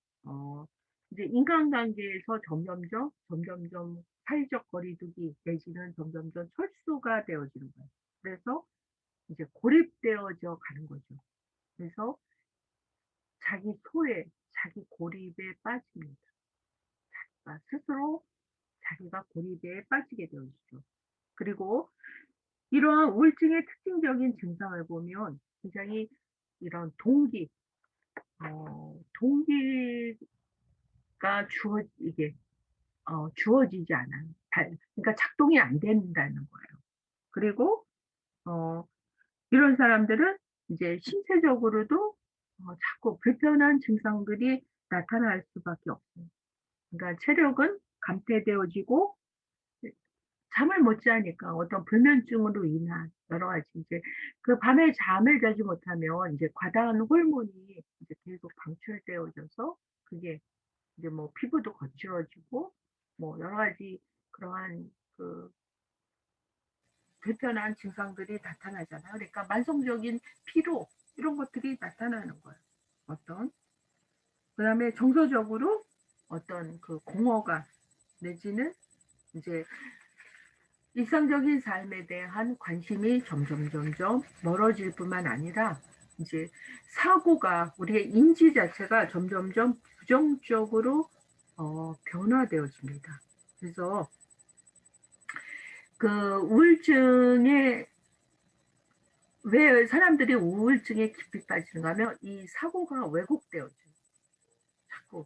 이제 인간관계에서 점점점 사회적 거리두기 내지는 점점점 철수가 되어지는 거예요. 그래서 이제 고립되어져 가는 거죠. 그래서 자기 소외, 자기 고립에 빠집니다. 그러니까 스스로 자기가 고립에 빠지게 되어지죠. 그리고 이러한 우울증의 특징적인 증상을 보면 굉장히 이런 동기가 이게 주어지지 않아요. 그러니까 작동이 안 된다는 거예요. 그리고 어, 이런 사람들은 이제 신체적으로도 자꾸 불편한 증상들이 나타날 수밖에 없어요. 그러니까 체력은 감퇴되어지고 잠을 못 자니까 어떤 불면증으로 인한 여러 가지 이제 그 밤에 잠을 자지 못하면 이제 과다한 호르몬이 이제 계속 방출되어져서 그게 이제 뭐 피부도 거칠어지고 뭐 여러 가지 그러한 그 불편한 증상들이 나타나잖아요. 그러니까 만성적인 피로 이런 것들이 나타나는 거예요. 어떤 그다음에 정서적으로 어떤 그 공허감 내지는 이제 일상적인 삶에 대한 관심이 점점 멀어질 뿐만 아니라 이제 사고가 우리의 인지 자체가 점점점 부정적으로 변화되어집니다. 그래서 그 우울증에 왜 사람들이 우울증에 깊이 빠지는가 하면 이 사고가 왜곡되어져요. 자꾸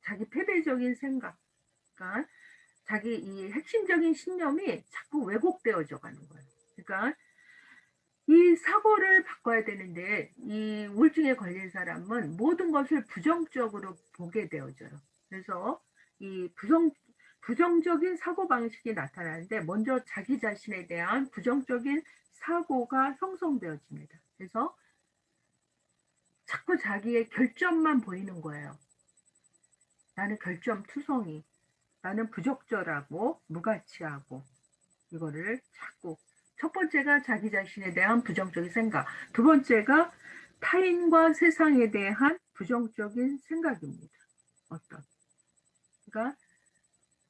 자기 패배적인 생각, 그러니까 자기 이 핵심적인 신념이 자꾸 왜곡되어져 가는 거예요. 그러니까 이 사고를 바꿔야 되는데 이 우울증에 걸린 사람은 모든 것을 부정적으로 보게 되어져요. 그래서 이 부정적인 사고방식이 나타나는데 먼저 자기 자신에 대한 부정적인 사고가 형성되어집니다. 그래서 자꾸 자기의 결점만 보이는 거예요. 나는 결점투성이, 나는 부적절하고 무가치하고 이거를 자꾸 첫 번째가 자기 자신에 대한 부정적인 생각, 두 번째가 타인과 세상에 대한 부정적인 생각입니다. 어떤 그러니까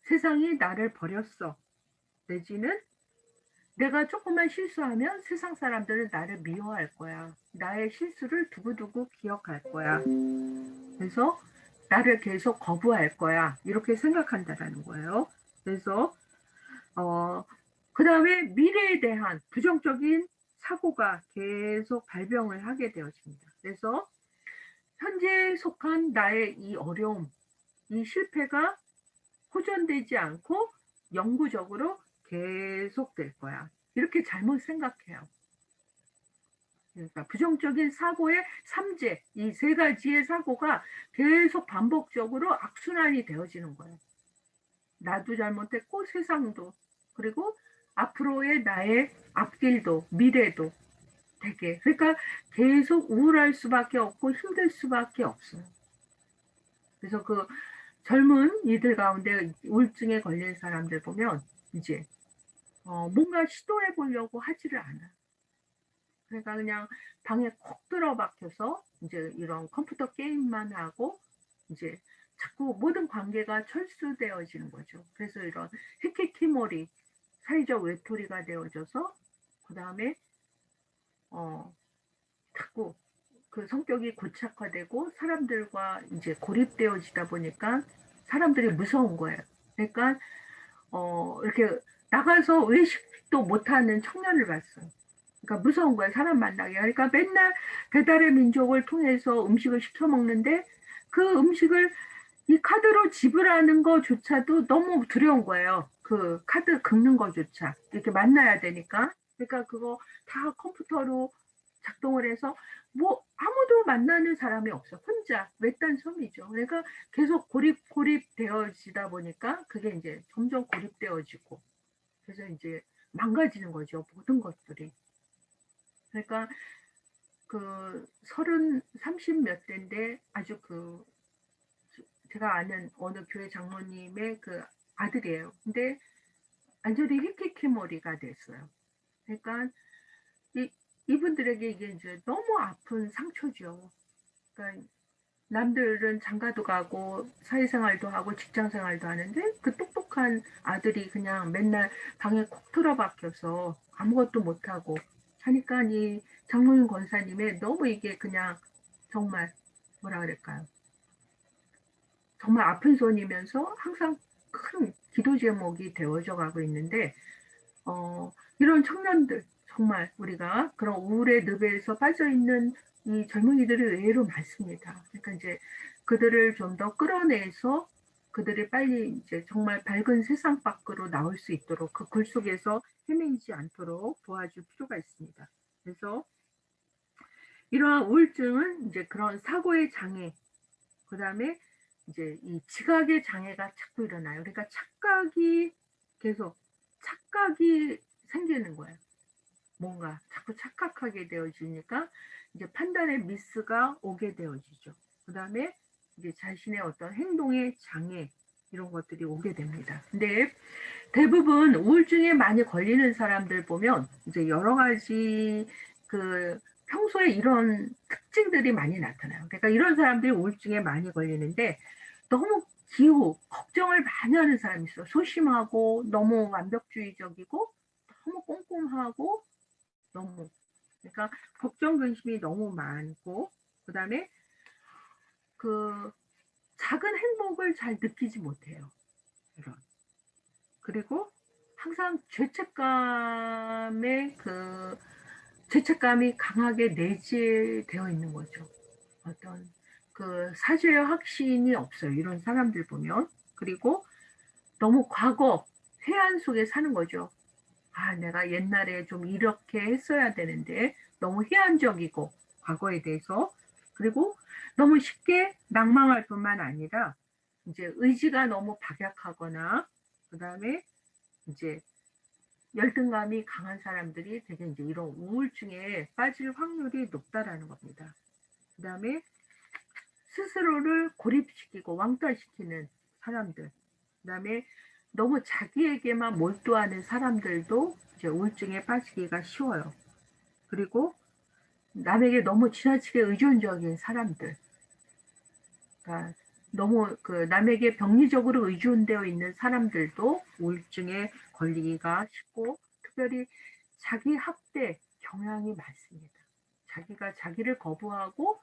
세상이 나를 버렸어 내지는 내가 조금만 실수하면 세상 사람들은 나를 미워할 거야. 나의 실수를 두고두고 기억할 거야. 그래서 나를 계속 거부할 거야. 이렇게 생각한다라는 거예요. 그래서 그 다음에 미래에 대한 부정적인 사고가 계속 발병을 하게 되어집니다. 그래서 현재 속한 나의 이 어려움, 이 실패가 호전되지 않고 영구적으로 계속될 거야. 이렇게 잘못 생각해요. 그러니까 부정적인 사고의 삼재, 이 세 가지의 사고가 계속 반복적으로 악순환이 되어지는 거예요. 나도 잘못했고 세상도 그리고 앞으로의 나의 앞길도 미래도 되게 그러니까 계속 우울할 수밖에 없고 힘들 수밖에 없어요. 그래서 그 젊은 이들 가운데 우울증에 걸린 사람들 보면 이제 뭔가 시도해 보려고 하지를 않아. 그러니까 그냥 방에 콕 들어박혀서 이제 이런 컴퓨터 게임만 하고 이제 자꾸 모든 관계가 철수되어지는 거죠. 그래서 이런 히키키모리, 사회적 외톨이가 되어져서 그 다음에 자꾸 그 성격이 고착화되고 사람들과 이제 고립되어지다 보니까 사람들이 무서운 거예요. 그러니까 이렇게 나가서 외식도 못하는 청년을 봤어요. 그러니까 무서운 거예요. 사람 만나기. 그러니까 맨날 배달의 민족을 통해서 음식을 시켜 먹는데 그 음식을 이 카드로 지불하는 거조차도 너무 두려운 거예요. 그 카드 긁는 거조차. 이렇게 만나야 되니까. 그러니까 그거 다 컴퓨터로 작동을 해서 뭐 아무도 만나는 사람이 없어. 혼자 외딴 섬이죠. 그러니까 계속 고립되어지다 보니까 그게 이제 점점 고립되어지고 그래서 이제 망가지는 거죠. 모든 것들이. 그러니까 그 서른 삼십 몇 대인데 아주 그 제가 아는 어느 교회 장로님의 그 아들이에요. 근데 완전히 히키키머리가 됐어요. 그러니까 이, 이분들에게 이게 이제 너무 아픈 상처죠. 그러니까 남들은 장가도 가고 사회생활도 하고 직장생활도 하는데 그 똑똑한 아들이 그냥 맨날 방에 콕 틀어박혀서 아무것도 못하고 하니까 이 장로인 권사님의 너무 이게 그냥 정말 뭐라 그럴까요? 정말 아픈 손이면서 항상 큰 기도 제목이 되어져 가고 있는데 이런 청년들 정말 우리가 그런 우울의 늪에서 빠져 있는 이 젊은이들이 의외로 많습니다. 그러니까 이제 그들을 좀 더 끌어내서 그들이 빨리 이제 정말 밝은 세상 밖으로 나올 수 있도록 그 굴 속에서 헤매이지 않도록 도와줄 필요가 있습니다. 그래서 이러한 우울증은 이제 그런 사고의 장애, 그 다음에 이제 이 지각의 장애가 자꾸 일어나요. 그러니까 계속 착각이 생기는 거예요. 뭔가 자꾸 착각하게 되어지니까 이제 판단의 미스가 오게 되어지죠. 그 다음에 이제 자신의 어떤 행동의 장애 이런 것들이 오게 됩니다. 근데 대부분 우울증에 많이 걸리는 사람들 보면 이제 여러 가지 그 평소에 이런 특징들이 많이 나타나요. 그러니까 이런 사람들이 우울증에 많이 걸리는데 너무 기우, 걱정을 많이 하는 사람이 있어. 소심하고 너무 완벽주의적이고 너무 꼼꼼하고 너무 그러니까 걱정 근심이 너무 많고 그다음에 그 작은 행복을 잘 느끼지 못해요. 이런. 그리고 항상 죄책감이 강하게 내재되어 있는 거죠. 어떤 그 사죄의 확신이 없어요. 이런 사람들 보면. 그리고 너무 과거, 회한 속에 사는 거죠. 아, 내가 옛날에 좀 이렇게 했어야 되는데 너무 회한적이고 과거에 대해서 그리고 너무 쉽게 낭망할 뿐만 아니라 이제 의지가 너무 박약하거나 그다음에 이제 열등감이 강한 사람들이 되게 이제 이런 우울증에 빠질 확률이 높다라는 겁니다. 그다음에 스스로를 고립시키고 왕따시키는 사람들, 그다음에 너무 자기에게만 몰두하는 사람들도 이제 우울증에 빠지기가 쉬워요. 그리고 남에게 너무 지나치게 의존적인 사람들, 그러니까 너무 그 남에게 병리적으로 의존되어 있는 사람들도 우울증에 걸리기가 쉽고 특별히 자기 학대 경향이 많습니다. 자기가 자기를 거부하고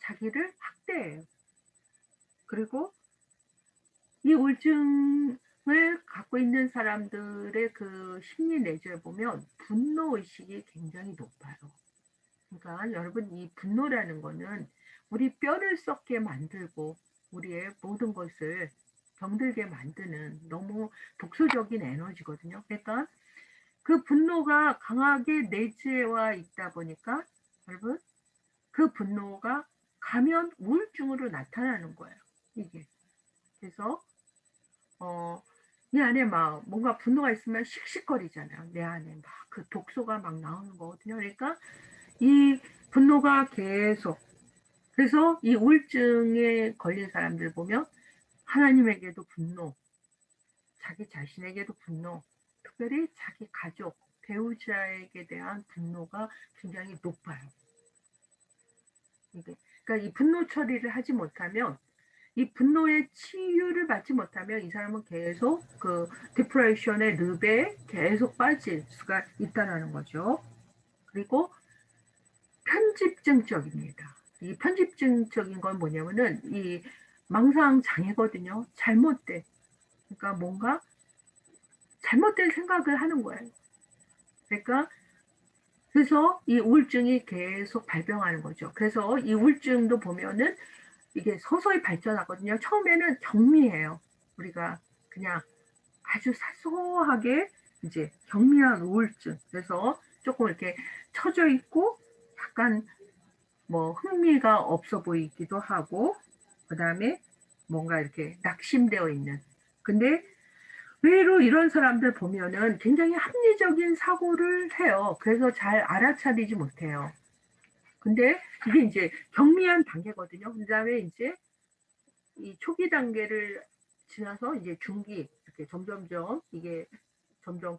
자기를 학대해요. 그리고 이 우울증을 갖고 있는 사람들의 그 심리 내주에 보면 분노 의식이 굉장히 높아요. 그러니까 여러분 이 분노라는 거는 우리 뼈를 썩게 만들고 우리의 모든 것을 병들게 만드는 너무 독소적인 에너지거든요. 그러니까 그 분노가 강하게 내재와 있다 보니까 여러분 그 분노가 가면 우울증으로 나타나는 거예요. 이게. 그래서 이 안에 막 뭔가 분노가 있으면 씩씩거리잖아요. 내 안에 막 그 독소가 막 나오는 거거든요. 그러니까 이 분노가 계속 그래서 이 우울증에 걸린 사람들 보면 하나님에게도 분노, 자기 자신에게도 분노, 특별히 자기 가족, 배우자에게 대한 분노가 굉장히 높아요. 이게. 그러니까 이 분노 처리를 하지 못하면 이 분노의 치유를 받지 못하면 이 사람은 계속 그 디프레션의 늪에 계속 빠질 수가 있다는 거죠. 그리고 편집증적입니다. 이 편집증적인 건 뭐냐면은 이 망상 장애거든요. 잘못된. 그러니까 뭔가 잘못된 생각을 하는 거예요. 그러니까 그래서 이 우울증이 계속 발병하는 거죠. 그래서 이 우울증도 보면은 이게 서서히 발전하거든요. 처음에는 경미해요. 우리가 그냥 아주 사소하게 이제 경미한 우울증. 그래서 조금 이렇게 처져 있고 약간 뭐 흥미가 없어 보이기도 하고 그다음에 뭔가 이렇게 낙심되어 있는. 근데 의외로 이런 사람들 보면은 굉장히 합리적인 사고를 해요. 그래서 잘 알아차리지 못해요. 근데 이게 이제 경미한 단계거든요. 그다음에 이제 이 초기 단계를 지나서 이제 중기 이렇게 점점점 이게 점점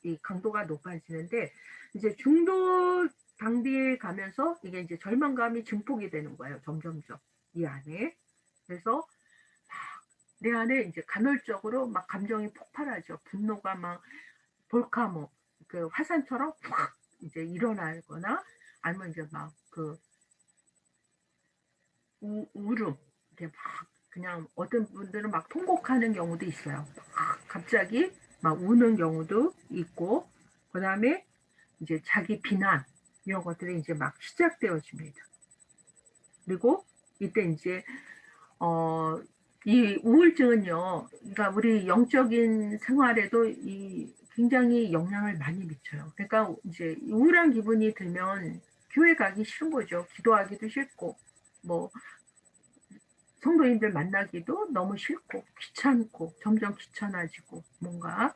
이 강도가 높아지는데 이제 중도 단계에 가면서 이게 이제 절망감이 증폭이 되는 거예요. 점점점 이 안에. 그래서 내 안에 이제 간헐적으로 막 감정이 폭발하죠. 분노가 막 볼카모 그 화산처럼 확 이제 일어나거나 아니면 이제 막 그 울음 이렇게 막 그냥 어떤 분들은 막 통곡하는 경우도 있어요. 막 갑자기 막 우는 경우도 있고 그다음에 이제 자기 비난 이런 것들이 이제 막 시작되어집니다. 그리고 이때 이제 이 우울증은요, 그러니까 우리 영적인 생활에도 이 굉장히 영향을 많이 미쳐요. 그러니까 이제 우울한 기분이 들면 교회 가기 싫은 거죠. 기도하기도 싫고, 뭐 성도님들 만나기도 너무 싫고, 귀찮고, 점점 귀찮아지고, 뭔가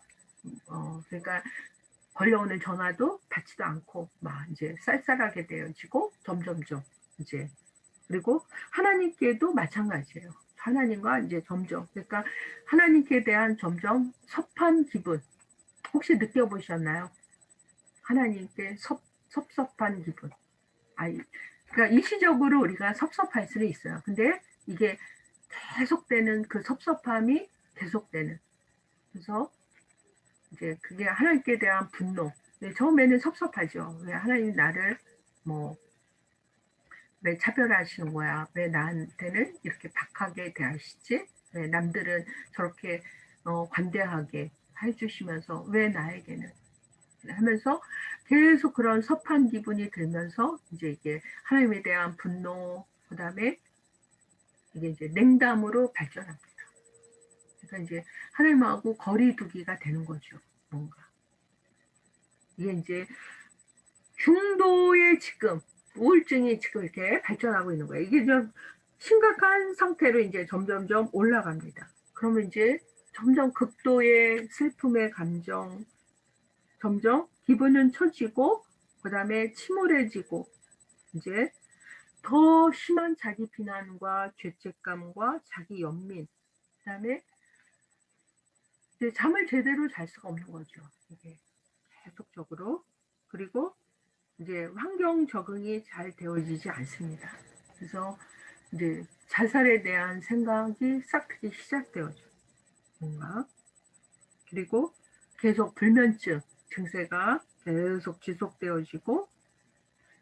그러니까 걸려오는 전화도 받지도 않고, 막 이제 쌀쌀하게 되어지고, 점점점 이제 그리고 하나님께도 마찬가지예요. 하나님과 이제 점점, 그러니까 하나님께 대한 점점 섭한 기분, 혹시 느껴보셨나요? 하나님께 섭섭한 기분. 그러니까 일시적으로 우리가 섭섭할 수는 있어요. 근데 이게 계속되는 그 섭섭함이 계속되는. 그래서 이제 그게 하나님께 대한 분노. 처음에는 섭섭하죠. 왜 하나님 나를 뭐 왜 차별하시는 거야? 왜 나한테는 이렇게 박하게 대하시지? 왜 남들은 저렇게 관대하게 해주시면서 왜 나에게는 하면서 계속 그런 섭한 기분이 들면서 이제 이게 하나님에 대한 분노, 그다음에 이게 이제 냉담으로 발전합니다. 그러니까 이제 하나님하고 거리두기가 되는 거죠. 뭔가 이게 이제 중도의 지금 우울증이 지금 이렇게 발전하고 있는 거예요. 이게 좀 심각한 상태로 이제 점점점 올라갑니다. 그러면 이제 점점 극도의 슬픔의 감정, 점점 기분은 처지고, 그 다음에 침울해지고, 이제 더 심한 자기 비난과 죄책감과 자기 연민, 그 다음에 이제 잠을 제대로 잘 수가 없는 거죠. 이게 계속적으로. 그리고 이제 환경 적응이 잘 되어지지 않습니다. 그래서 이제 자살에 대한 생각이 싹트기 시작되어져. 뭔가. 그리고 계속 불면증 증세가 계속 지속되어지고,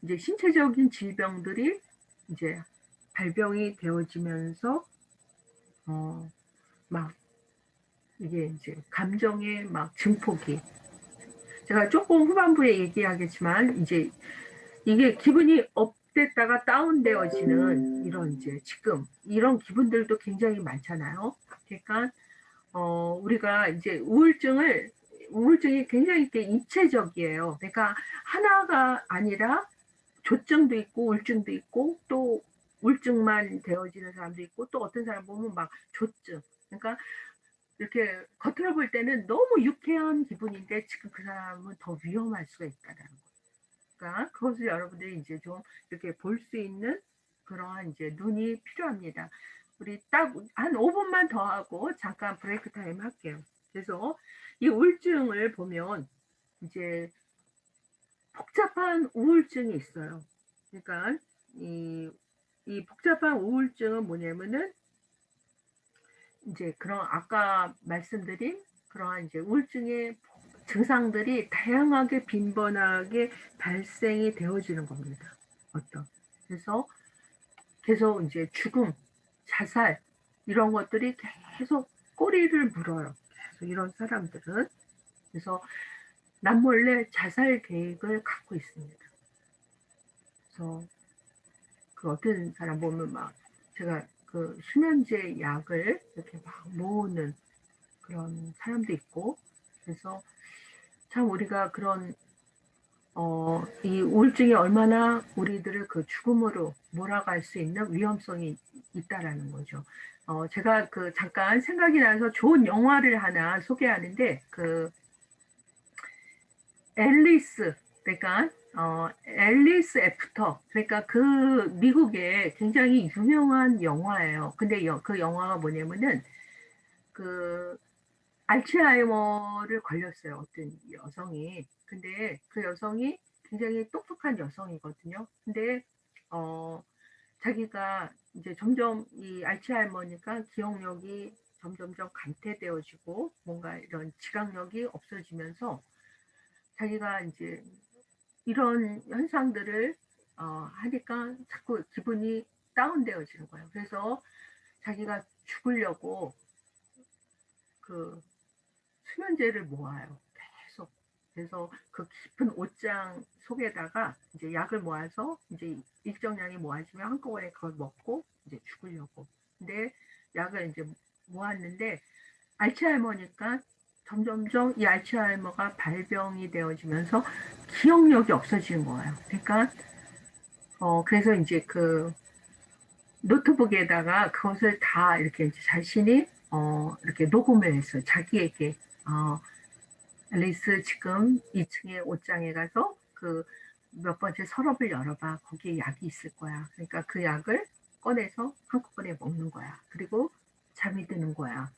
이제 신체적인 질병들이 이제 발병이 되어지면서, 막 이게 이제 감정의 막 증폭이, 제가 조금 후반부에 얘기하겠지만, 이제 이게 기분이 업됐다가 다운되어지는 이런 이제 지금 이런 기분들도 굉장히 많잖아요. 그러니까 우리가 이제 우울증이 굉장히 이렇게 입체적이에요. 그러니까 하나가 아니라 조증도 있고 우울증도 있고 또 우울증만 되어지는 사람도 있고 또 어떤 사람 보면 막 조증. 그러니까 이렇게 겉으로 볼 때는 너무 유쾌한 기분인데 지금 그 사람은 더 위험할 수가 있다라는 거예요. 그러니까 그것을 여러분들이 이제 좀 이렇게 볼 수 있는 그러한 이제 눈이 필요합니다. 우리 딱 한 5분만 더 하고 잠깐 브레이크 타임 할게요. 그래서 이 우울증을 보면 이제 복잡한 우울증이 있어요. 그러니까 이 복잡한 우울증은 뭐냐면은 이제 그런 아까 말씀드린 그러한 이제 우울증의 증상들이 다양하게 빈번하게 발생이 되어지는 겁니다. 그래서 계속 이제 죽음, 자살 이런 것들이 계속 꼬리를 물어요. 계속 이런 사람들은. 그래서 남몰래 자살 계획을 갖고 있습니다. 그래서 그 어떤 사람 보면 막 제가 그 수면제 약을 이렇게 막 모으는 그런 사람도 있고, 그래서 참 우리가 그런 이 우울증이 얼마나 우리들을 그 죽음으로 몰아갈 수 있는 위험성이 있다라는 거죠. 제가 그 잠깐 생각이 나서 좋은 영화를 하나 소개하는데, 그 앨리스, 그러니까 앨리스 애프터, 그러니까 그 미국의 굉장히 유명한 영화예요. 근데 그 영화가 뭐냐면은 그 알츠하이머를 걸렸어요. 어떤 여성이. 근데 그 여성이 굉장히 똑똑한 여성이거든요. 근데 자기가 이제 점점 이 알츠하이머니까 기억력이 점점점 감퇴되어지고 뭔가 이런 지각력이 없어지면서 자기가 이제 이런 현상들을 하니까 자꾸 기분이 다운되어지는 거예요. 그래서 자기가 죽으려고 그 수면제를 모아요. 계속. 그래서 그 깊은 옷장 속에다가 이제 약을 모아서 이제 일정량이 모아지면 한꺼번에 그걸 먹고 이제 죽으려고. 근데 약을 이제 모았는데 알츠하이머니까 점점점 이 알츠하이머가 발병이 되어지면서 기억력이 없어지는 거예요. 그러니까 그래서 이제 그 노트북에다가 그것을 다 이렇게 자신이 이렇게 녹음을 했어요. 자기에게 앨리스 지금 2층의 옷장에 가서 그 몇 번째 서랍을 열어봐. 거기에 약이 있을 거야. 그러니까 그 약을 꺼내서 한꺼번에 먹는 거야. 그리고 잠이 드는 거야.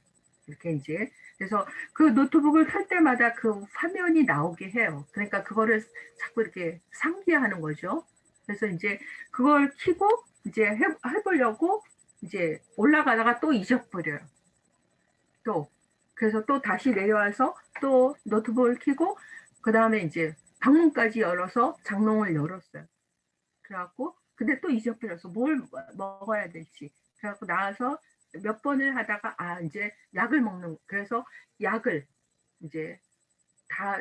이렇게 이제 그래서 그 노트북을 켤 때마다 그 화면이 나오게 해요. 그러니까 그거를 자꾸 이렇게 상기하는 거죠. 그래서 이제 그걸 켜고 이제 해보려고 이제 올라가다가 또 잊어버려요. 또 그래서 또 다시 내려와서 또 노트북을 켜고 그 다음에 이제 방문까지 열어서 장롱을 열었어요. 그래갖고 근데 또 잊어버려서 뭘 먹어야 될지 그래갖고 나와서 몇 번을 하다가 이제 약을 먹는 그래서 약을 이제 다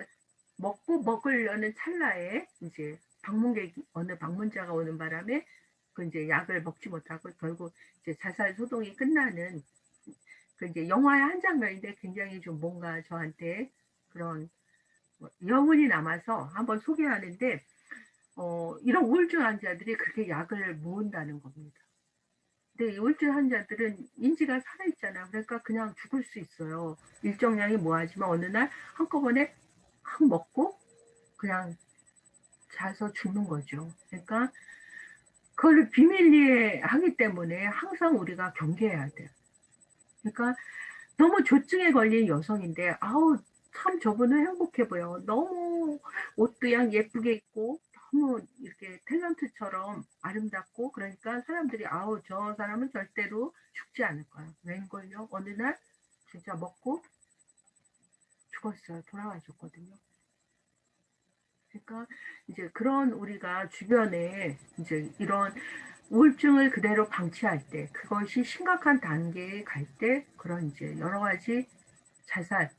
먹고 먹으려는 찰나에 이제 방문객이 어느 방문자가 오는 바람에 그 이제 약을 먹지 못하고 결국 이제 자살 소동이 끝나는 그 이제 영화의 한 장면인데 굉장히 좀 뭔가 저한테 그런 여운이 남아서 한번 소개하는데 이런 우울증 환자들이 그렇게 약을 모은다는 겁니다. 근데 우울증 환자들은 인지가 살아있잖아. 그러니까 그냥 죽을 수 있어요. 일정량이 모아지면 어느 날 한꺼번에 확 먹고 그냥 자서 죽는 거죠. 그러니까 그걸 비밀리에 하기 때문에 항상 우리가 경계해야 돼요. 그러니까 너무 조증에 걸린 여성인데 아우 참 저분은 행복해 보여. 너무 옷도 그냥 예쁘게 입고 너무 이렇게 탤런트처럼 아름답고 그러니까 사람들이 아우 저 사람은 절대로 죽지 않을 거야. 웬걸요? 어느 날 진짜 먹고 죽었어요. 돌아가셨거든요. 그러니까 이제 그런 우리가 주변에 이제 이런 우울증을 그대로 방치할 때 그것이 심각한 단계에 갈 때 그런 이제 여러 가지 자살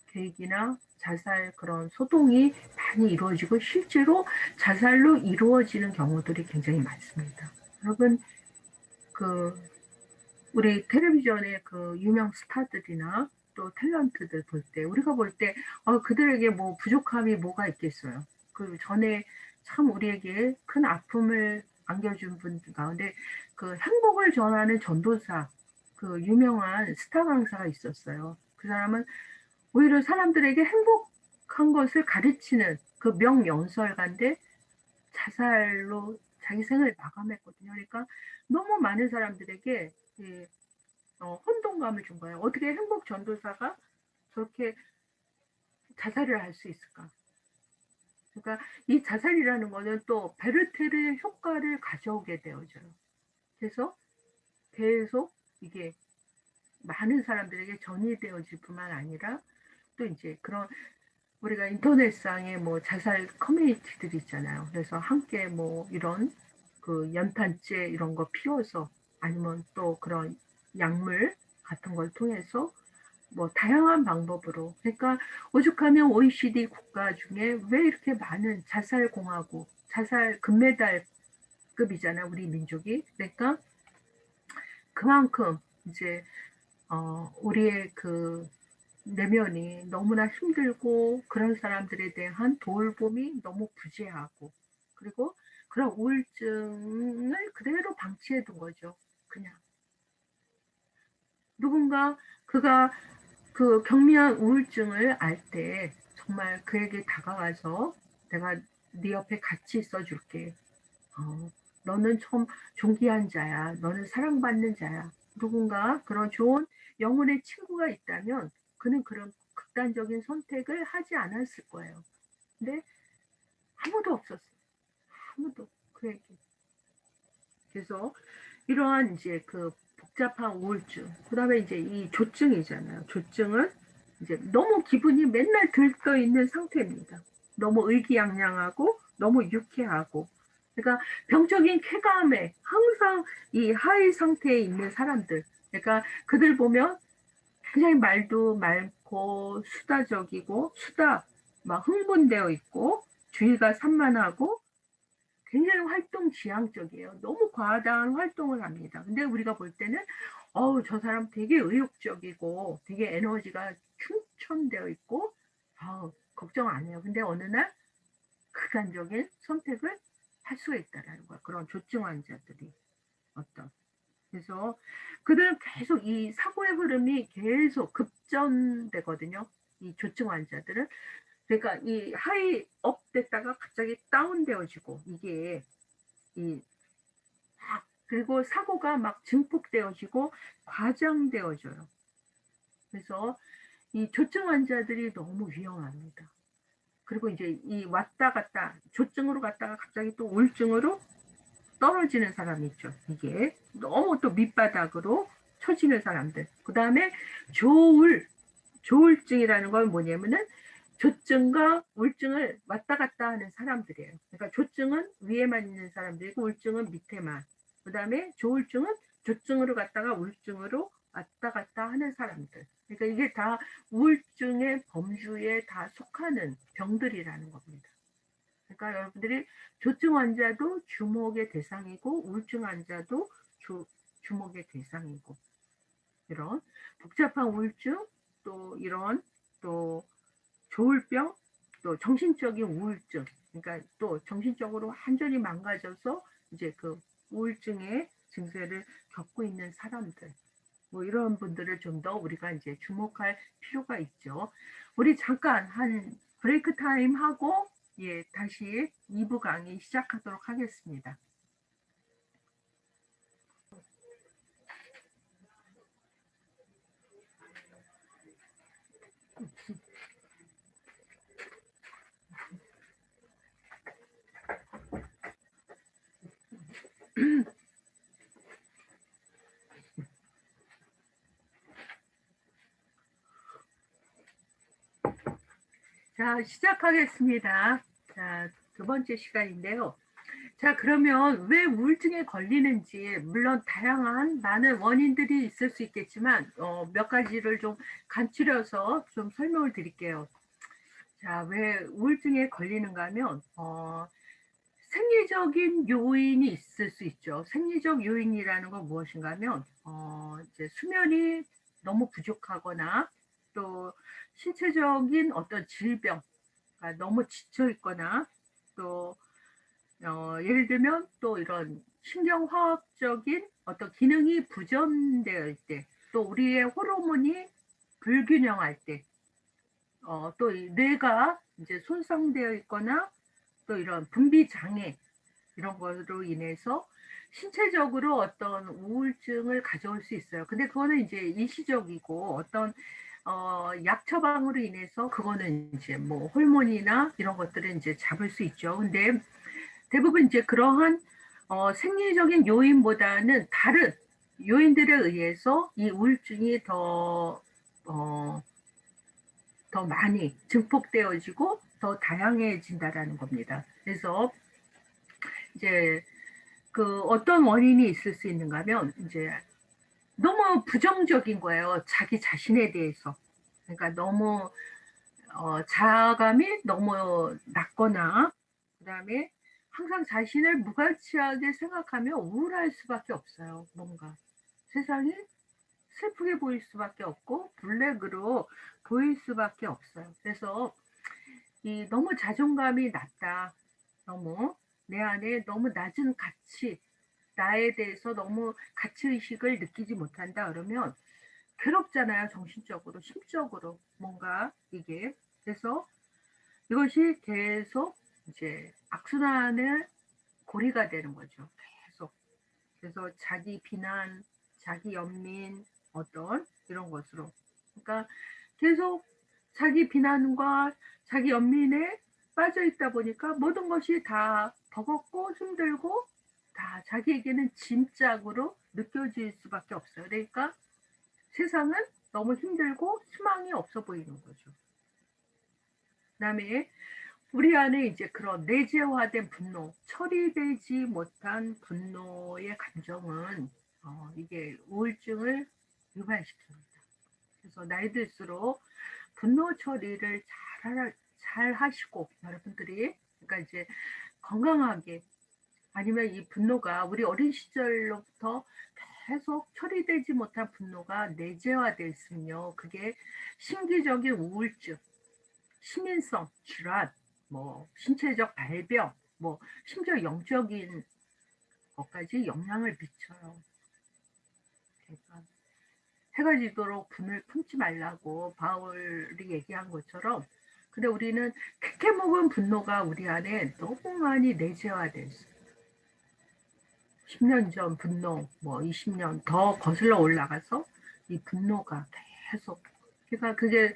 계획이나 자살 그런 소동이 많이 이루어지고 실제로 자살로 이루어지는 경우들이 굉장히 많습니다. 여러분 그 우리 텔레비전의 그 유명 스타들이나 또 탤런트들 볼 때 우리가 볼 때 그들에게 뭐 부족함이 뭐가 있겠어요. 그 전에 참 우리에게 큰 아픔을 안겨준 분 가운데 그 행복을 전하는 전도사 그 유명한 스타 강사가 있었어요. 그 사람은 오히려 사람들에게 행복한 것을 가르치는 그 명연설가인데 자살로 자기 생을 마감했거든요. 그러니까 너무 많은 사람들에게 혼동감을 준 거예요. 어떻게 행복 전도사가 저렇게 자살을 할 수 있을까? 그러니까 이 자살이라는 거는 또 베르테르 효과를 가져오게 되어져요. 그래서 계속 이게 많은 사람들에게 전이되어질 뿐만 아니라 또 이제 그런 우리가 인터넷상에 뭐 자살 커뮤니티들 있잖아요. 그래서 함께 뭐 이런 그 연탄재 이런 거 피워서 아니면 또 그런 약물 같은 걸 통해서 뭐 다양한 방법으로 그러니까 오죽하면 OECD 국가 중에 왜 이렇게 많은 자살 공화국, 자살 금메달급이잖아 우리 민족이. 그러니까 그만큼 이제 우리의 그 내면이 너무나 힘들고 그런 사람들에 대한 돌봄이 너무 부재하고 그리고 그런 우울증을 그대로 방치해 둔 거죠. 그냥 누군가 그가 그 경미한 우울증을 알 때 정말 그에게 다가가서 내가 네 옆에 같이 있어줄게. 너는 좀 존귀한 자야. 너는 사랑받는 자야. 누군가 그런 좋은 영혼의 친구가 있다면 그는 그런 극단적인 선택을 하지 않았을 거예요. 근데 아무도 없었어요. 아무도 그에게. 그래서 이러한 이제 그 복잡한 우울증, 그 다음에 이제 이 조증이잖아요. 조증은 이제 너무 기분이 맨날 들떠 있는 상태입니다. 너무 의기양양하고 너무 유쾌하고. 그러니까 병적인 쾌감에 항상 이 하이 상태에 있는 사람들. 그러니까 그들 보면 굉장히 말도 맑고 수다적이고 막 흥분되어 있고 주의가 산만하고 굉장히 활동 지향적이에요. 너무 과다한 활동을 합니다. 근데 우리가 볼 때는 저 사람 되게 의욕적이고 되게 에너지가 충천되어 있고 걱정 안 해요. 근데 어느 날 극단적인 선택을 할 수가 있다라는 거야. 그런 조증 환자들이 어떤. 그래서 그들은 계속 이 사고의 흐름이 계속 급전되거든요. 이 조증 환자들은 그러니까 이 하이 업 됐다가 갑자기 다운 되어지고 이게 이 그리고 사고가 막 증폭되어지고 과장되어져요. 그래서 이 조증 환자들이 너무 위험합니다. 그리고 이제 이 왔다 갔다 조증으로 갔다가 갑자기 또 우울증으로 떨어지는 사람이 있죠. 이게 너무 또 밑바닥으로 처지는 사람들. 그 다음에 조울증이라는 건 뭐냐면은 조증과 우울증을 왔다 갔다 하는 사람들이에요. 그러니까 조증은 위에만 있는 사람들이고 우울증은 밑에만. 그 다음에 조울증은 조증으로 갔다가 우울증으로 왔다 갔다 하는 사람들. 그러니까 이게 다 우울증의 범주에 다 속하는 병들이라는 겁니다. 그러니까 여러분들이 조증 환자도 주목의 대상이고 우울증 환자도 주목의 대상이고 이런 복잡한 우울증 또 이런 또 조울병 또 정신적인 우울증 그러니까 또 정신적으로 완전히 망가져서 이제 그 우울증의 증세를 겪고 있는 사람들 뭐 이런 분들을 좀 더 우리가 이제 주목할 필요가 있죠. 우리 잠깐 한 브레이크 타임 하고 예, 다시 2부 강의 시작하도록 하겠습니다. 자, 시작하겠습니다. 자, 두 번째 시간인데요. 자, 그러면 왜 우울증에 걸리는지, 물론 다양한 많은 원인들이 있을 수 있겠지만, 몇 가지를 좀 간추려서 좀 설명을 드릴게요. 자, 왜 우울증에 걸리는가 하면, 생리적인 요인이 있을 수 있죠. 생리적 요인이라는 건 무엇인가 하면, 이제 수면이 너무 부족하거나, 또 신체적인 어떤 질병, 그러니까 너무 지쳐 있거나, 또 예를 들면 또 이런 신경화학적인 어떤 기능이 부전되어 때, 또 우리의 호르몬이 불균형할 때, 또 뇌가 이제 손상되어 있거나 또 이런 분비 장애 이런 것으로 인해서 신체적으로 어떤 우울증을 가져올 수 있어요. 근데 그거는 이제 일시적이고 어떤 약 처방으로 인해서 그거는 이제 뭐 호르몬이나 이런 것들은 이제 잡을 수 있죠. 근데 대부분 이제 그러한 생리적인 요인보다는 다른 요인들에 의해서 이 우울증이 더 많이 증폭되어지고 더 다양해진다라는 겁니다. 그래서 이제 그 어떤 원인이 있을 수 있는가 하면 이제 너무 부정적인 거예요. 자기 자신에 대해서. 그러니까 너무 자아감이 너무 낮거나 그다음에 항상 자신을 무가치하게 생각하며 우울할 수밖에 없어요. 뭔가 세상이 슬프게 보일 수밖에 없고 블랙으로 보일 수밖에 없어요. 그래서 이 너무 자존감이 낮다. 너무 내 안에 너무 낮은 가치, 나에 대해서 너무 가치의식을 느끼지 못한다 그러면 괴롭잖아요. 정신적으로, 심적으로 뭔가 이게. 그래서 이것이 계속 이제 악순환의 고리가 되는 거죠. 계속. 그래서 자기 비난, 자기 연민, 어떤 이런 것으로. 그러니까 계속 자기 비난과 자기 연민에 빠져 있다 보니까 모든 것이 다 버겁고 힘들고 다 자기에게는 짐짝으로 느껴질 수밖에 없어요. 그러니까 세상은 너무 힘들고 희망이 없어 보이는 거죠. 그다음에 우리 안에 이제 그런 내재화된 분노, 처리되지 못한 분노의 감정은 이게 우울증을 유발시킵니다. 그래서 나이 들수록 분노 처리를 잘 하시고 여러분들이 그러니까 이제 건강하게 아니면 이 분노가 우리 어린 시절로부터 계속 처리되지 못한 분노가 내재화되어 있으면요. 그게 신기적인 우울증, 시민성 질환, 뭐 신체적 발병, 뭐 심지어 영적인 것까지 영향을 미쳐요. 그러니까 해가 지도록 분을 품지 말라고 바울이 얘기한 것처럼 근데 우리는 캐캐 먹은 분노가 우리 안에 너무 많이 내재화돼 있어요. 10년 전 분노, 뭐 20년 더 거슬러 올라가서 이 분노가 계속, 그러니까 그게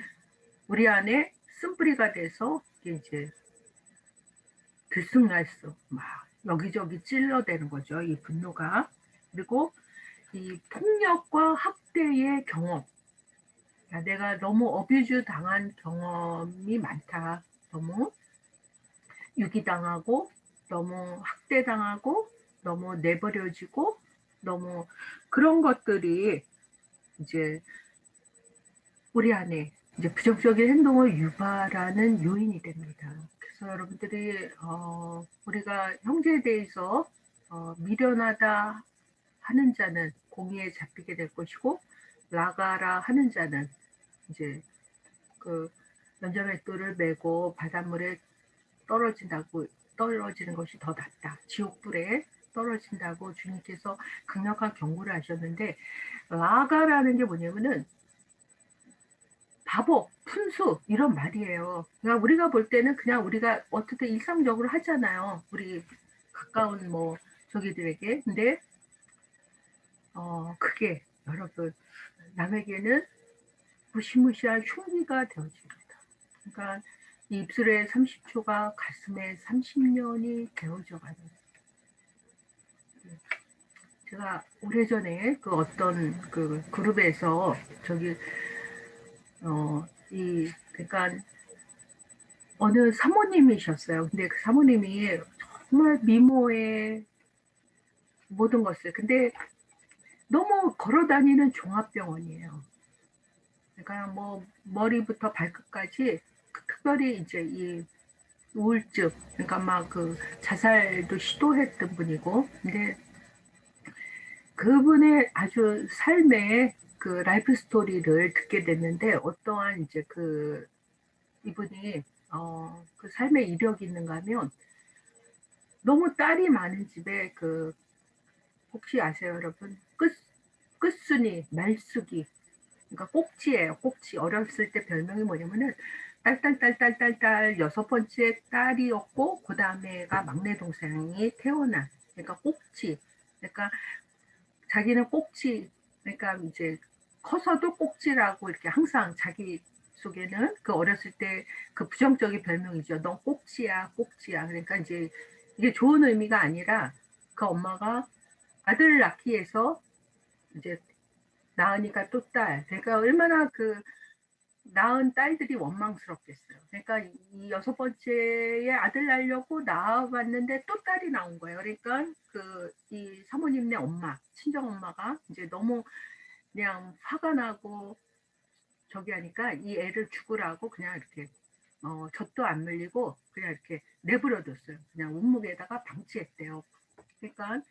우리 안에 쓴뿌리가 돼서 이제 들쑥날쑥 막 여기저기 찔러대는 거죠. 이 분노가. 그리고 이 폭력과 학대의 경험. 야, 내가 너무 어뷰즈 당한 경험이 많다. 너무 유기당하고, 너무 학대당하고, 너무 내버려지고, 너무 그런 것들이 이제 우리 안에 이제 부정적인 행동을 유발하는 요인이 됩니다. 그래서 여러분들이 우리가 형제에 대해서 미련하다 하는 자는 공의에 잡히게 될 것이고 나가라 하는 자는 이제 그 연자맷돌을 메고 바닷물에 떨어지는 것이 더 낫다. 지옥불에 떨어진다고 주님께서 강력한 경고를 하셨는데 나가라는 게 뭐냐면은 바보, 푼수 이런 말이에요. 그러니까 우리가 볼 때는 그냥 우리가 어떻게 일상적으로 하잖아요. 우리 가까운 뭐 저기들에게. 근데 그게 여러분 남에게는 무시무시한 흉기가 되어집니다. 그러니까 이 입술의 30초가 가슴에 30년이 되어져 가는. 제가 오래전에 그 어떤 그 그룹에서 저기 그러니까 어느 사모님이셨어요. 근데 그 사모님이 정말 미모의 모든 것을. 근데 너무 걸어다니는 종합병원이에요. 그러니까 뭐 머리부터 발끝까지 특별히 이제 이 우울증, 그러니까 막 그 자살도 시도했던 분이고, 근데 그분의 아주 삶의 그 라이프 스토리를 듣게 됐는데 어떠한 이제 그 이분이 그 삶의 이력이 있는가 하면 너무 딸이 많은 집에 그 혹시 아세요 여러분? 끝순이 말숙이, 그러니까 꼭지예요. 꼭지. 어렸을 때 별명이 뭐냐면은 딸딸딸딸딸딸 여섯 번째 딸이었고 그 다음에가 막내 동생이 태어난. 그러니까 꼭지. 그러니까 자기는 꼭지. 그러니까 이제 커서도 꼭지라고 이렇게 항상 자기 속에는 그 어렸을 때 그 부정적인 별명이죠. 넌 꼭지야, 꼭지야. 그러니까 이제 이게 좋은 의미가 아니라 그 엄마가 아들을 낳기 위해서 이제 낳으니까 또 딸. 그러니까 얼마나 그 낳은 딸들이 원망스럽겠어요. 그러니까 이 여섯 번째에 아들 낳으려고 낳아봤는데 또 딸이 나온 거예요. 그러니까 그 이 사모님네 엄마, 친정 엄마가 이제 너무 그냥 화가 나고 저기 하니까 이 애를 죽으라고 그냥 이렇게 젖도 안 물리고 그냥 이렇게 내버려뒀어요. 그냥 운목에다가 방치했대요. 그러니까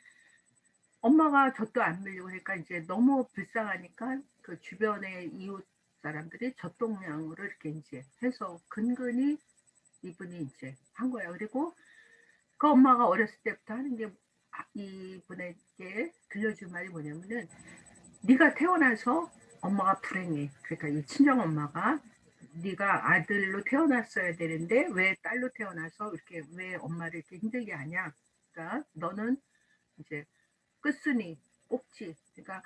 엄마가 젖도 안 물리고 그러니까 이제 너무 불쌍하니까 그 주변의 이웃 사람들이 젖동량으로 이렇게 이제 해서 근근히 이분이 이제 한 거예요. 그리고 그 엄마가 어렸을 때부터 하는 게 이분에게 들려준 말이 뭐냐면은 네가 태어나서 엄마가 불행해. 그러니까 이 친정 엄마가 네가 아들로 태어났어야 되는데 왜 딸로 태어나서 이렇게 왜 엄마를 이렇게 힘들게 하냐. 그러니까 너는 이제 끝순이 꼭지. 그러니까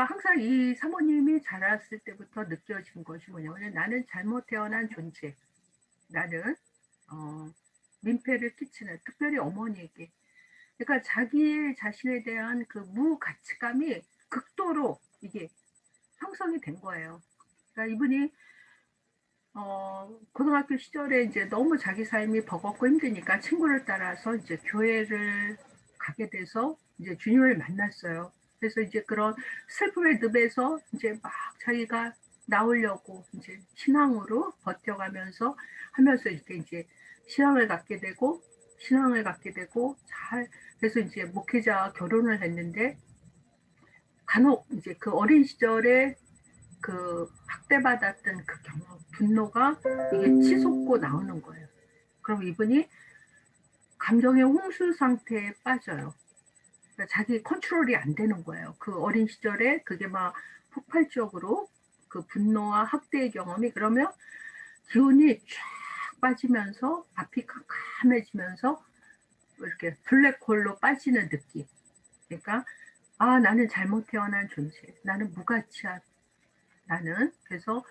항상 이 사모님이 자랐을 때부터 느껴진 것이 뭐냐면 나는 잘못 태어난 존재. 나는 민폐를 끼치는 특별히 어머니에게. 그러니까 자기 자신에 대한 그 무가치감이 극도로 이게 형성이 된 거예요. 그러니까 이분이 고등학교 시절에 이제 너무 자기 삶이 버겁고 힘드니까 친구를 따라서 이제 교회를 가게 돼서 이제 주님을 만났어요. 그래서 이제 그런 슬픔의 늪에서 이제 막 자기가 나오려고 이제 신앙으로 버텨가면서 하면서 이렇게 이제 신앙을 갖게 되고 그래서 이제 목회자와 결혼을 했는데 간혹 이제 그 어린 시절에 그 학대받았던 그 경험, 분노가 이게 치솟고 나오는 거예요. 그럼 이분이 감정의 홍수 상태에 빠져요. 그러니까 자기 컨트롤이 안 되는 거예요. 그 어린 시절에 그게 막 폭발적으로 그 분노와 학대의 경험이 그러면 기운이 쫙 빠지면서 앞이 캄캄해지면서 이렇게 블랙홀로 빠지는 느낌. 그러니까 아, 나는 잘못 태어난 존재. 나는 무가치한 나는. 그래서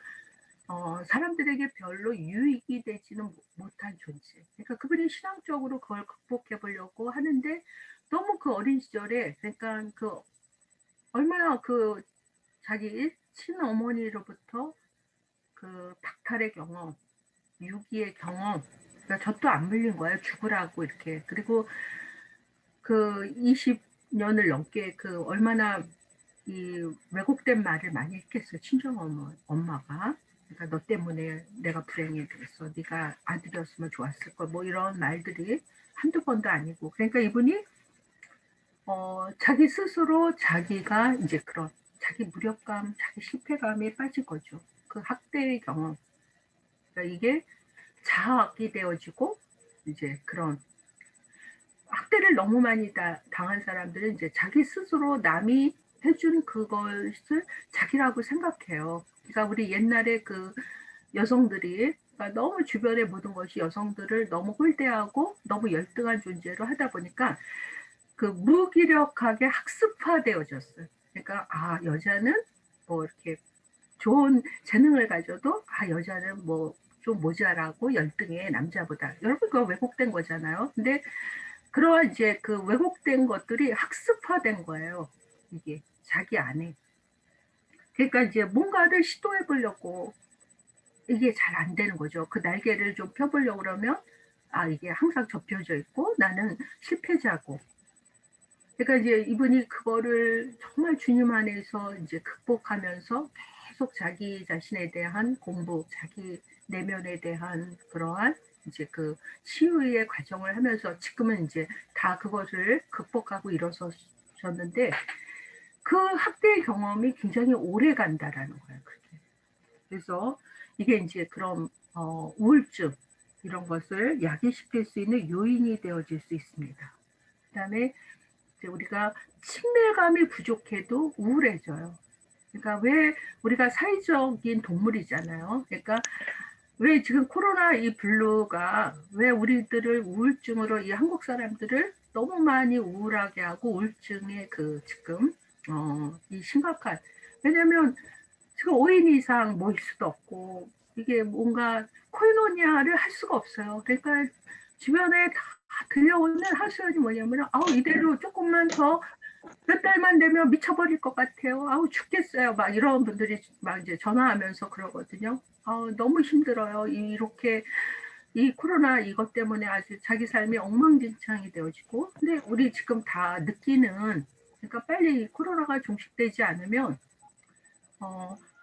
사람들에게 별로 유익이 되지는 못한 존재. 그러니까 그분이 신앙적으로 그걸 극복해 보려고 하는데 너무 그 어린 시절에 그러니까 그 얼마나 그 자기 친어머니로부터 그 박탈의 경험, 유기의 경험, 그러니까 젖도 안 물린 거예요. 죽으라고 이렇게. 그리고 그 20년을 넘게 그 얼마나 이 왜곡된 말을 많이 했겠어요. 친정 엄마가. 그러니까 너 때문에 내가 불행이 됐어. 네가 아들이었으면 좋았을 걸. 뭐 이런 말들이 한두 번도 아니고. 그러니까 이분이 자기 스스로 자기가 이제 그런 자기 무력감, 자기 실패감에 빠진 거죠. 그 학대의 경험. 그러니까 이게 자학이 되어지고 이제 그런 학대를 너무 많이 당한 사람들은 이제 자기 스스로 남이 해준 그것을 자기라고 생각해요. 그러니까 우리 옛날에 그 여성들이 그러니까 너무 주변의 모든 것이 여성들을 너무 홀대하고 너무 열등한 존재로 하다 보니까 그 무기력하게 학습화되어졌어요. 그러니까 아, 여자는 뭐 이렇게 좋은 재능을 가져도 아, 여자는 뭐 좀 모자라고 열등해 남자보다. 여러분 그거 왜곡된 거잖아요. 근데 그러한 이제 그 왜곡된 것들이 학습화된 거예요. 이게 자기 안에. 그러니까 이제 뭔가를 시도해 보려고 이게 잘 안 되는 거죠. 그 날개를 좀 펴보려고 그러면 아, 이게 항상 접혀져 있고 나는 실패자고. 그러니까 이제 이분이 그거를 정말 주님 안에서 이제 극복하면서 계속 자기 자신에 대한 공부, 자기 내면에 대한 그러한 이제 그 치유의 과정을 하면서 지금은 이제 다 그것을 극복하고 일어서셨는데 그 학대의 경험이 굉장히 오래 간다라는 거예요. 그게. 그래서 이게 이제 그런 우울증 이런 것을 야기시킬 수 있는 요인이 되어질 수 있습니다. 그다음에 우리가 친밀감이 부족해도 우울해져요. 그러니까 왜 우리가 사회적인 동물이잖아요. 그러니까 왜 지금 코로나 이 블루가 왜 우리들을 우울증으로 이 한국 사람들을 너무 많이 우울하게 하고 우울증의 그 지금 이 심각한 왜냐면 지금 5인 이상 모일 수도 없고 이게 뭔가 코이노니아를 할 수가 없어요. 그러니까 주변에 다 들려오는 하소연이 뭐냐면 아우 이대로 조금만 더 몇 달만 되면 미쳐버릴 것 같아요. 아우 죽겠어요. 막 이런 분들이 막 이제 전화하면서 그러거든요. 아우 너무 힘들어요. 이렇게 이 코로나 이것 때문에 아주 자기 삶이 엉망진창이 되어지고 근데 우리 지금 다 느끼는 그러니까 빨리 코로나가 종식되지 않으면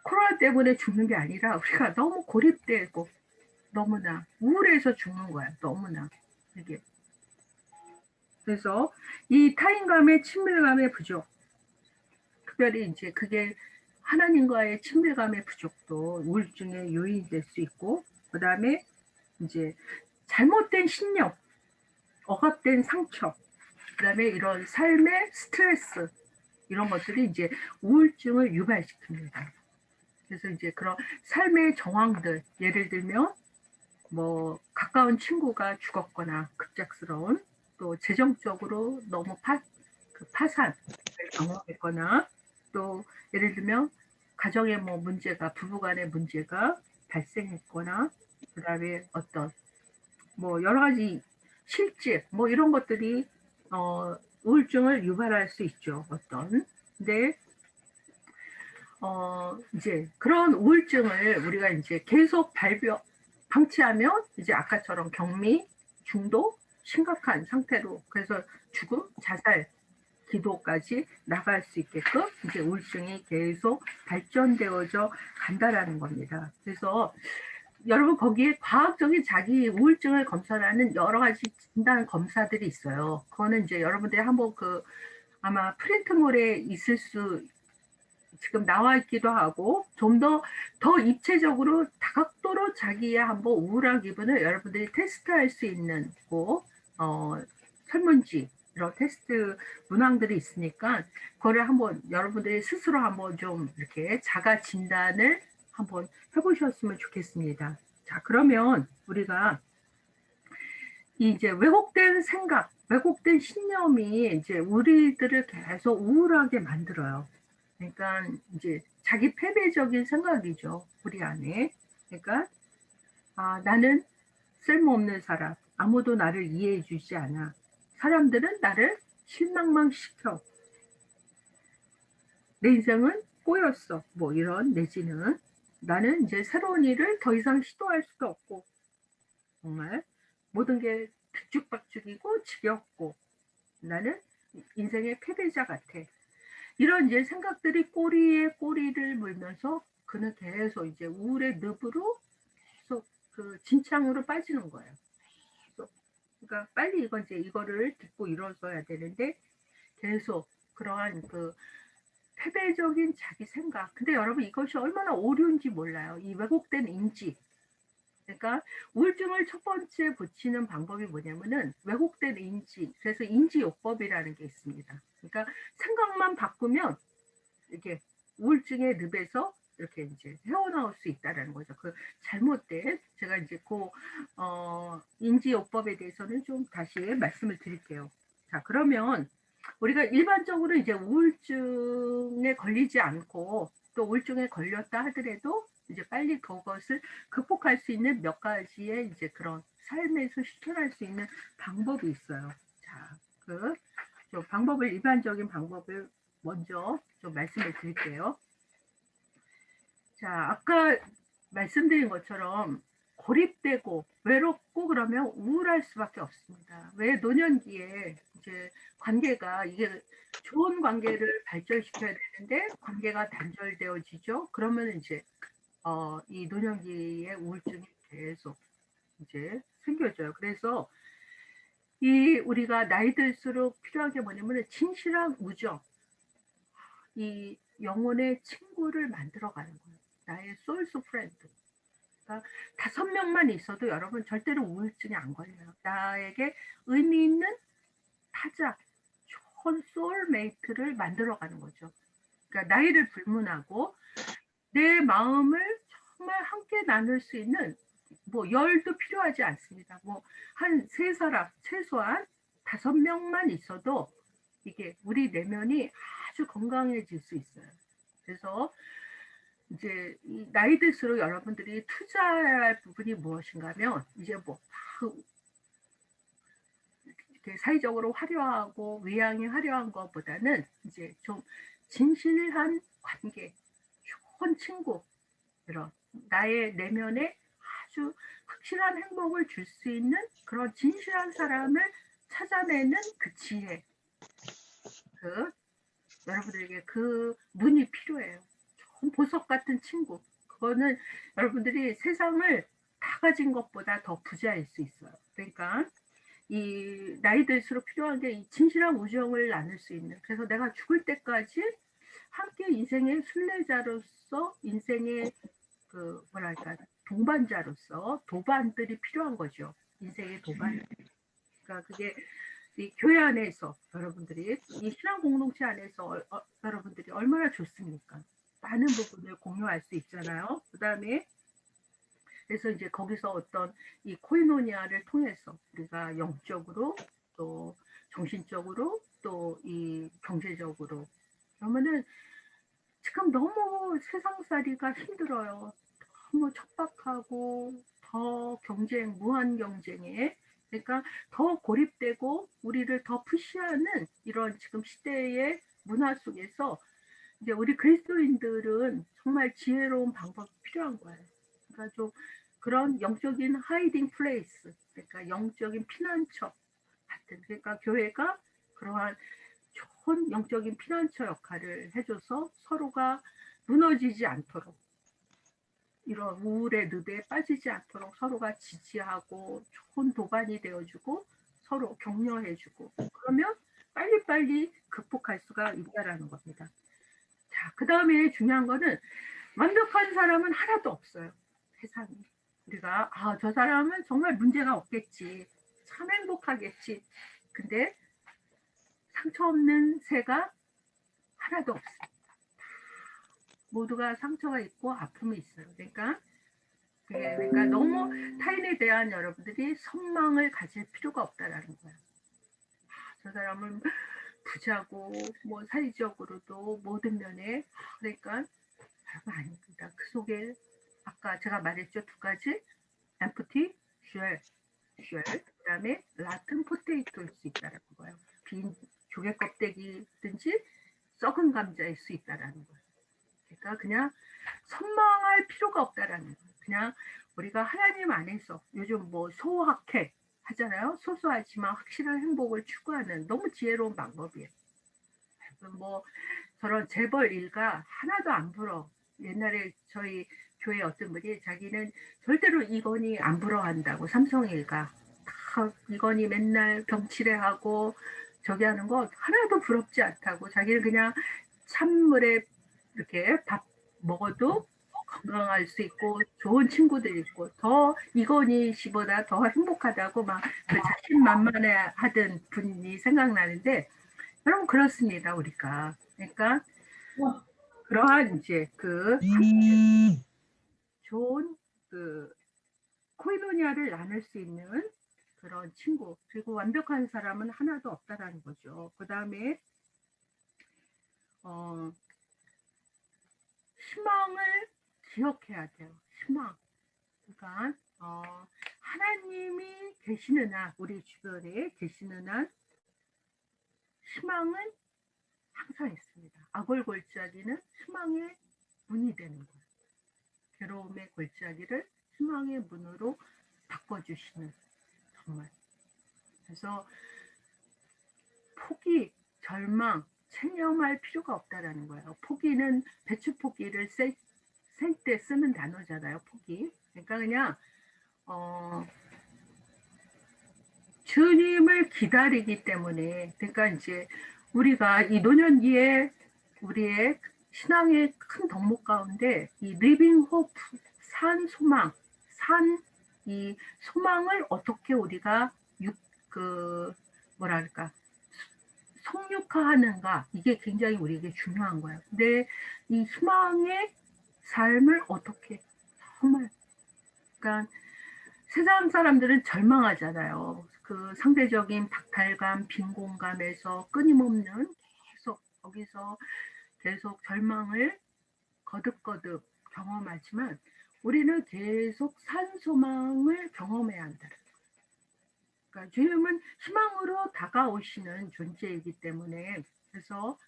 코로나 때문에 죽는 게 아니라 우리가 너무 고립되고 너무나 우울해서 죽는 거야. 너무나 이게 그래서 이 타인감의 친밀감의 부족 특별히 이제 그게 하나님과의 친밀감의 부족도 우울증의 요인이 될 수 있고 그 다음에 이제 잘못된 신념 억압된 상처 그 다음에 이런 삶의 스트레스 이런 것들이 이제 우울증을 유발시킵니다. 그래서 이제 그런 삶의 정황들 예를 들면 뭐 가까운 친구가 죽었거나 급작스러운 또 재정적으로 너무 파산을 경험했거나 또 예를 들면 가정의 뭐 문제가 부부간의 문제가 발생했거나 그다음에 어떤 뭐 여러 가지 실직 뭐 이런 것들이 우울증을 유발할 수 있죠. 어떤 근데 이제 그런 우울증을 우리가 이제 계속 방치하면 이제 아까처럼 경미, 중독, 심각한 상태로 그래서 죽음, 자살, 기도까지 나갈 수 있게끔 이제 우울증이 계속 발전되어져 간다라는 겁니다. 그래서 여러분 거기에 과학적인 자기 우울증을 검사하는 여러 가지 진단 검사들이 있어요. 그거는 이제 여러분들이 한번 그 아마 프린트몰에 있을 수 지금 나와 있기도 하고 좀 더 입체적으로 다각도로 자기의 한번 우울한 기분을 여러분들이 테스트할 수 있는 설문지 이런 테스트 문항들이 있으니까 그거를 한번 여러분들이 스스로 한번 좀 이렇게 자가 진단을 한번 해보셨으면 좋겠습니다. 자, 자, 그러면 우리가 이제 왜곡된 생각, 왜곡된 신념이 이제 우리들을 계속 우울하게 만들어요. 그러니까 이제 자기 패배적인 생각이죠. 우리 안에. 그러니까 나는 쓸모없는 사람, 아무도 나를 이해해 주지 않아. 사람들은 나를 실망만 시켜. 내 인생은 꼬였어. 뭐 이런 내지는 나는 이제 새로운 일을 더 이상 시도할 수도 없고 정말 모든 게 뒤죽박죽이고 지겹고 나는 인생의 패배자 같아. 이런 이제 생각들이 꼬리에 꼬리를 물면서 그는 계속 이제 우울의 늪으로 계속 그 진창으로 빠지는 거예요. 그러니까 빨리 이거를 딛고 일어서야 되는데 계속 그러한 그 패배적인 자기 생각. 근데 여러분 이것이 얼마나 오류인지 몰라요. 이 왜곡된 인지. 그러니까 우울증을 첫 번째 고치는 방법이 뭐냐면은 왜곡된 인지. 그래서 인지요법이라는 게 있습니다. 그러니까 생각만 바꾸면 이렇게 우울증의 늪에서 이렇게 이제 헤어나올 수 있다라는 거죠. 그 잘못된 제가 이제 인지요법에 대해서는 좀 다시 말씀을 드릴게요. 자, 그러면 우리가 일반적으로 이제 우울증에 걸리지 않고 또 우울증에 걸렸다 하더라도 이제 빨리 그것을 극복할 수 있는 몇 가지의 이제 그런 삶에서 실천할 수 있는 방법이 있어요. 자, 방법을 일반적인 방법을 먼저 좀 말씀을 드릴게요. 자, 아까 말씀드린 것처럼 고립되고 외롭고 그러면 우울할 수밖에 없습니다. 왜 노년기에 이제 관계가 이게 좋은 관계를 발전시켜야 되는데 관계가 단절되어지죠. 그러면 이제 이 노년기에 우울증이 계속 이제 생겨져요. 그래서 우리가 나이 들수록 필요한 게 뭐냐면 진실한 우정, 이 영혼의 친구를 만들어가는 거예요. 나의 소울스 프렌드. 그러니까 5명만 있어도 여러분 절대로 우울증이 안 걸려요. 나에게 의미 있는 타자, 좋은 소울메이트를 만들어가는 거죠. 그러니까 나이를 불문하고 내 마음을 정말 함께 나눌 수 있는 뭐 열도 필요하지 않습니다. 뭐 한 3사람 최소한 5명만 있어도 이게 우리 내면이 아주 건강해질 수 있어요. 그래서 이제 나이 들수록 여러분들이 투자해야 할 부분이 무엇인가 하면 이제 뭐 이렇게 사회적으로 화려하고 외양이 화려한 것보다는 이제 좀 진실한 관계, 좋은 친구, 이런 나의 내면에 아주 확실한 행복을 줄 수 있는 그런 진실한 사람을 찾아내는 그 지혜, 여러분들에게 그 눈이 필요해요. 좋은 보석 같은 친구. 그거는 여러분들이 세상을 다 가진 것보다 더 부자일 수 있어요. 그러니까 이 나이 들수록 필요한 게 이 진실한 우정을 나눌 수 있는. 그래서 내가 죽을 때까지 함께 인생의 순례자로서 인생의 뭐랄까 동반자로서 도반들이 필요한 거죠. 인생의 도반. 그러니까 그게 이 교회 안에서 여러분들이 이 신앙 공동체 안에서 여러분들이 얼마나 좋습니까? 많은 부분을 공유할 수 있잖아요. 그 다음에 그래서 이제 거기서 어떤 이 코이노니아를 통해서 우리가 영적으로 또 정신적으로 또 이 경제적으로 그러면은 지금 너무 세상살이가 힘들어요. 너무 척박하고 더 경쟁, 무한 경쟁에 그러니까 더 고립되고 우리를 더 푸시하는 이런 지금 시대의 문화 속에서 이제 우리 그리스도인들은 정말 지혜로운 방법이 필요한 거예요. 그러니까 좀 그런 영적인 하이딩 플레이스, 그러니까 영적인 피난처 같은 그러니까 교회가 그러한 좋은 영적인 피난처 역할을 해줘서 서로가 무너지지 않도록 이런 우울의 늪에 빠지지 않도록 서로가 지지하고 좋은 도반이 되어주고 서로 격려해주고 그러면 빨리빨리 극복할 수가 있다라는 겁니다. 자, 그 다음에 중요한 거는 완벽한 사람은 하나도 없어요. 세상에. 우리가 저 사람은 정말 문제가 없겠지. 참 행복하겠지. 근데 상처 없는 새가 하나도 없어요. 모두가 상처가 있고 아픔이 있어요. 그러니까 그러니까 너무 타인에 대한 여러분들이 선망을 가질 필요가 없다라는 거예요. 저 사람은 부자고 뭐 사회적으로도 모든 면에 그러니까 별거 아닙니다. 그 속에 아까 제가 말했죠. 두 가지 엠프티, 쉘, 그다음에 라튼 포테이토일 수 있다라는 거예요. 빈 조개 껍데기든지 썩은 감자일 수 있다라는 거예요. 그러니까 그냥 선망할 필요가 없다라는 거예요. 그냥 우리가 하나님 안에서 요즘 뭐 소확행 하잖아요. 소소하지만 확실한 행복을 추구하는 너무 지혜로운 방법이에요. 뭐 저런 재벌 일가 하나도 안 부러. 옛날에 저희 교회 어떤 분이 자기는 절대로 이건희 안 부러워한다고 삼성 일가 다 이건희 맨날 병치레하고 저기 하는 거 하나도 부럽지 않다고 자기는 그냥 찬물에 이렇게 밥 먹어도 건강할 수 있고 좋은 친구들 있고 더 이건희 씨보다 더 행복하다고 막 그 자신만만해 하던 분이 생각나는데 여러분 그렇습니다 우리가 그러니까 그러한 이제 그 좋은 그 코이노니아를 나눌 수 있는 그런 친구 그리고 완벽한 사람은 하나도 없다라는 거죠. 그 다음에 희망을 기억해야 돼요. 희망. 그러니까 하나님이 계시는 한 우리 주변에 계시는 한 희망은 항상 있습니다. 악을 골짜기는 희망의 문이 되는 거예요. 괴로움의 골짜기를 희망의 문으로 바꿔주시는 정말. 그래서 포기, 절망, 체념할 필요가 없다라는 거예요. 포기는 배추 포기를 셀 때 쓰는 단어잖아요. 포기. 그러니까 그냥 주님을 기다리기 때문에 그러니까 이제 우리가 이 노년기에 우리의 신앙의 큰 덕목 가운데 이 리빙 호프 산 소망 산 이 소망을 어떻게 우리가 뭐랄까 성육화하는가 이게 굉장히 우리에게 중요한 거예요. 근데 이 희망의 삶을 어떻게 정말 그러니까 세상 사람들은 절망하잖아요. 그 상대적인 박탈감, 빈곤감에서 끊임없는 계속 거기서 계속 절망을 거듭거듭 경험하지만 우리는 계속 산 소망을 경험해야 한다. 그러니까 주님은 희망으로 다가오시는 존재이기 때문에 그래서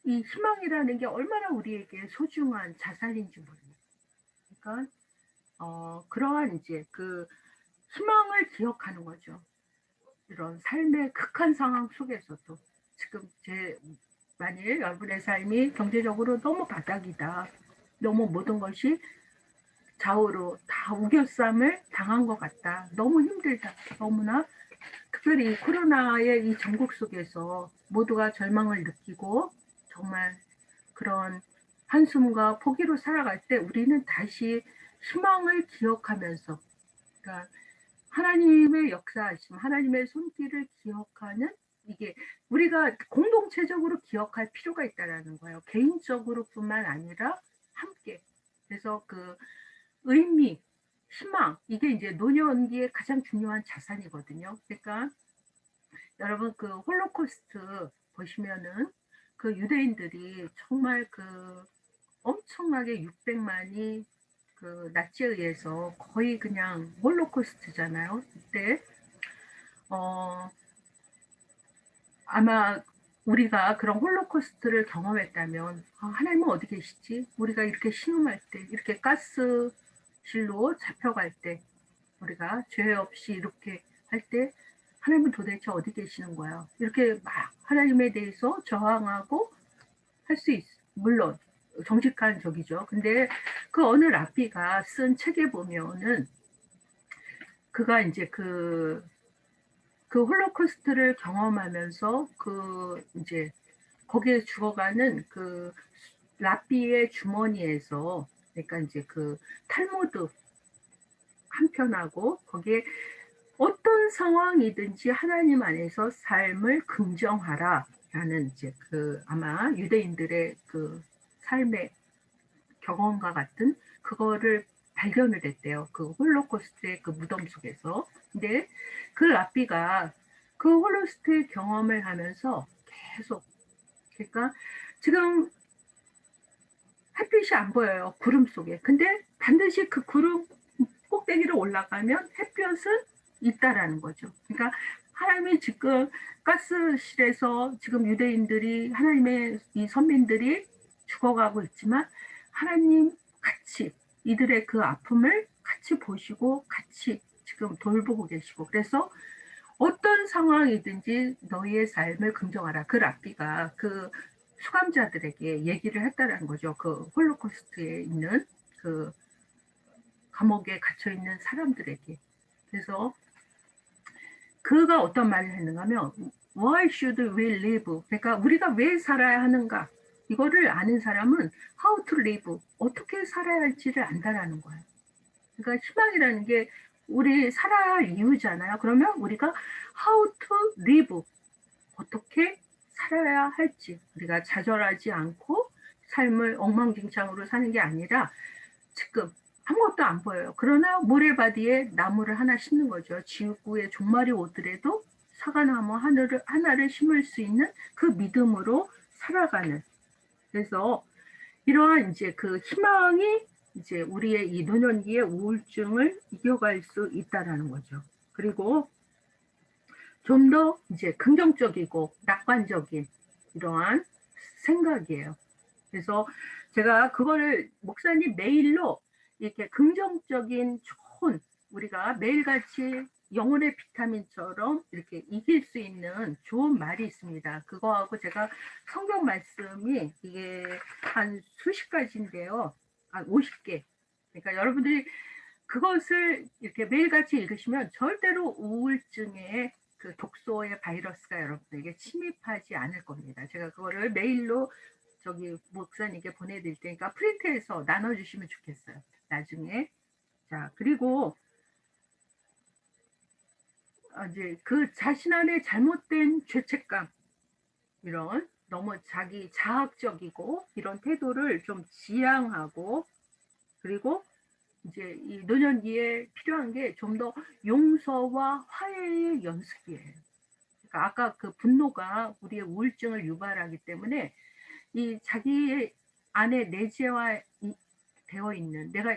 이 희망이라는 게 얼마나 우리에게 소중한 자산인지 모릅니다. 그러니까 그러한 이제 그 희망을 기억하는 거죠. 이런 삶의 극한 상황 속에서도 지금 만일 여러분의 삶이 경제적으로 너무 바닥이다. 너무 모든 것이 좌우로 다 우겨쌈을 당한 것 같다. 너무 힘들다. 너무나 특별히 코로나의 이 전국 속에서 모두가 절망을 느끼고 정말 그런 한숨과 포기로 살아갈 때 우리는 다시 희망을 기억하면서 그러니까 하나님의 역사하심, 하나님의 손길을 기억하는 이게 우리가 공동체적으로 기억할 필요가 있다라는 거예요. 개인적으로뿐만 아니라 함께. 그래서 그 의미, 희망 이게 이제 노년기의 가장 중요한 자산이거든요. 그러니까 여러분 그 홀로코스트 보시면은 그 유대인들이 정말 그 엄청나게 600만이 그 나치에 의해서 거의 그냥 홀로코스트잖아요. 그때 아마 우리가 그런 홀로코스트를 경험했다면 하나님은 어디 계시지? 우리가 이렇게 신음할 때 이렇게 가스실로 잡혀갈 때 우리가 죄 없이 이렇게 할 때 하나님은 도대체 어디 계시는 거야? 이렇게 막 하나님에 대해서 저항하고 할 수 있어. 물론 정직한 적이죠. 근데 그 어느 라피가 쓴 책에 보면은 그가 이제 그 홀로코스트를 경험하면서 그 이제 거기에 죽어가는 그 라피의 주머니에서 그러니까 이제 그 탈무드 한 편하고 거기에 어떤 상황이든지 하나님 안에서 삶을 긍정하라라는 이제 그 아마 유대인들의 그 삶의 경험과 같은 그거를 발견을 했대요. 그 홀로코스트의 그 무덤 속에서. 근데 그 랍비가 그 홀로코스트 경험을 하면서 계속, 그러니까 지금 햇빛이 안 보여요. 구름 속에. 근데 반드시 그 구름 꼭대기로 올라가면 햇볕은 있다라는 거죠. 그러니까 하나님이 지금 가스실에서 지금 유대인들이, 하나님의 이 선민들이 죽어가고 있지만 하나님 같이 이들의 그 아픔을 같이 보시고 같이 지금 돌보고 계시고, 그래서 어떤 상황이든지 너희의 삶을 긍정하라. 그 랍비가 그 수감자들에게 얘기를 했다라는 거죠. 그 홀로코스트에 있는 그 감옥에 갇혀 있는 사람들에게. 그래서 그가 어떤 말을 했는가 하면 Why should we live? 그러니까 우리가 왜 살아야 하는가? 이거를 아는 사람은 how to live, 어떻게 살아야 할지를 안다라는 거예요. 그러니까 희망이라는 게 우리 살아야 할 이유잖아요. 그러면 우리가 how to live, 어떻게 살아야 할지, 우리가 좌절하지 않고 삶을 엉망진창으로 사는 게 아니라 지금 아무것도 안 보여요. 그러나 모래바디에 나무를 하나 심는 거죠. 지구에 종말이 오더라도 사과나무 하나를 심을 수 있는 그 믿음으로 살아가는. 그래서 이러한 이제 그 희망이 이제 우리의 이 노년기의 우울증을 이겨갈 수 있다라는 거죠. 그리고 좀 더 이제 긍정적이고 낙관적인 이러한 생각이에요. 그래서 제가 그거를 목사님 메일로 이렇게 긍정적인 좋은, 우리가 매일같이 영혼의 비타민처럼 이렇게 이길 수 있는 좋은 말이 있습니다. 그거하고 제가 성경 말씀이 이게 한 수십 가지인데요. 한 50개. 그러니까 여러분들이 그것을 이렇게 매일같이 읽으시면 절대로 우울증의 그 독소의 바이러스가 여러분들에게 침입하지 않을 겁니다. 제가 그거를 메일로 저기 목사님께 보내드릴 테니까 프린트해서 나눠주시면 좋겠어요. 나중에. 자, 그리고 이제 그 자신 안에 잘못된 죄책감, 이런 너무 자기 자학적이고 이런 태도를 좀 지양하고, 그리고 이제 이 노년기에 필요한 게 좀 더 용서와 화해의 연습이에요. 그러니까 아까 그 분노가 우리의 우울증을 유발하기 때문에 이 자기 안에 내재화 되어 있는, 내가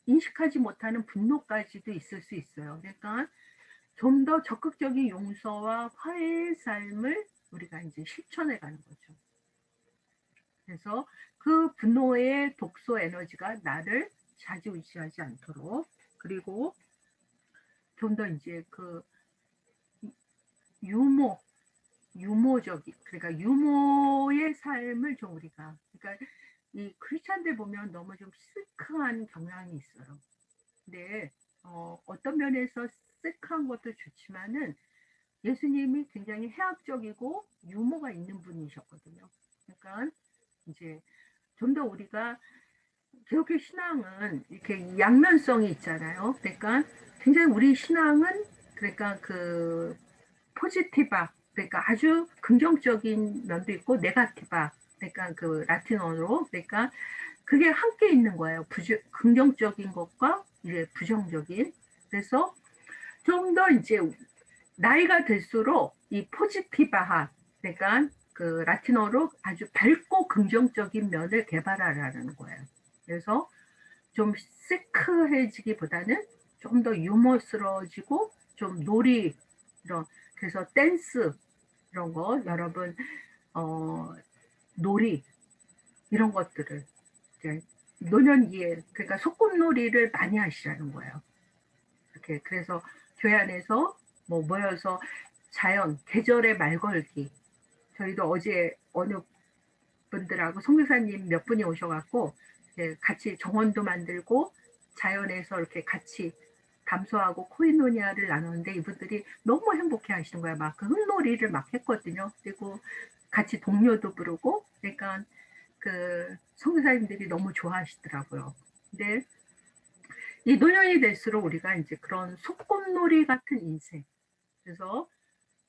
인식하지 못하는 분노까지도 있을 수 있어요. 그러니까 좀 더 적극적인 용서와 화해의 삶을 우리가 이제 실천해 가는 거죠. 그래서 그 분노의 독소 에너지가 나를 좌지우지하지 않도록, 그리고 좀 더 이제 그 유모적인, 그러니까 유모의 삶을 좀 우리가, 그러니까 이 크리스찬들 보면 너무 좀 시크한 경향이 있어요. 근데 어떤 면에서 시크한 것도 좋지만은 예수님이 굉장히 해학적이고 유머가 있는 분이셨거든요. 그러니까 이제 좀 더 우리가 기독교 신앙은 이렇게 양면성이 있잖아요. 그러니까 굉장히 우리 신앙은, 그러니까 그 포지티바, 그러니까 아주 긍정적인 면도 있고 네가티바, 그러니까 그 라틴어로, 그러니까 그게 함께 있는 거예요. 긍정적인 것과 이제 부정적인. 그래서 좀 더 이제 나이가 들수록 이 포지티바한, 그러니까 그 라틴어로 아주 밝고 긍정적인 면을 개발하라는 거예요. 그래서 좀 시크해지기보다는 좀 더 유머스러워지고 좀 놀이, 이런, 그래서 댄스 이런 거 여러분 놀이 이런 것들을 이제 노년기에, 그러니까 소꿉놀이를 많이 하시라는 거예요. 이렇게 그래서 교회 안에서 뭐 모여서 자연 계절의 말 걸기, 저희도 어제 어느 분들하고 성교사님 몇 분이 오셔갖고 같이 정원도 만들고 자연에서 이렇게 같이 담소하고 코이노니아를 나눴는데 이분들이 너무 행복해 하시는 거야. 막 그 흙놀이를 막 했거든요. 그리고 같이 동료도 부르고, 그러니까 그 성교사님들이 너무 좋아하시더라고요. 근데 이 노년이 될수록 우리가 이제 그런 소꿉놀이 같은 인생. 그래서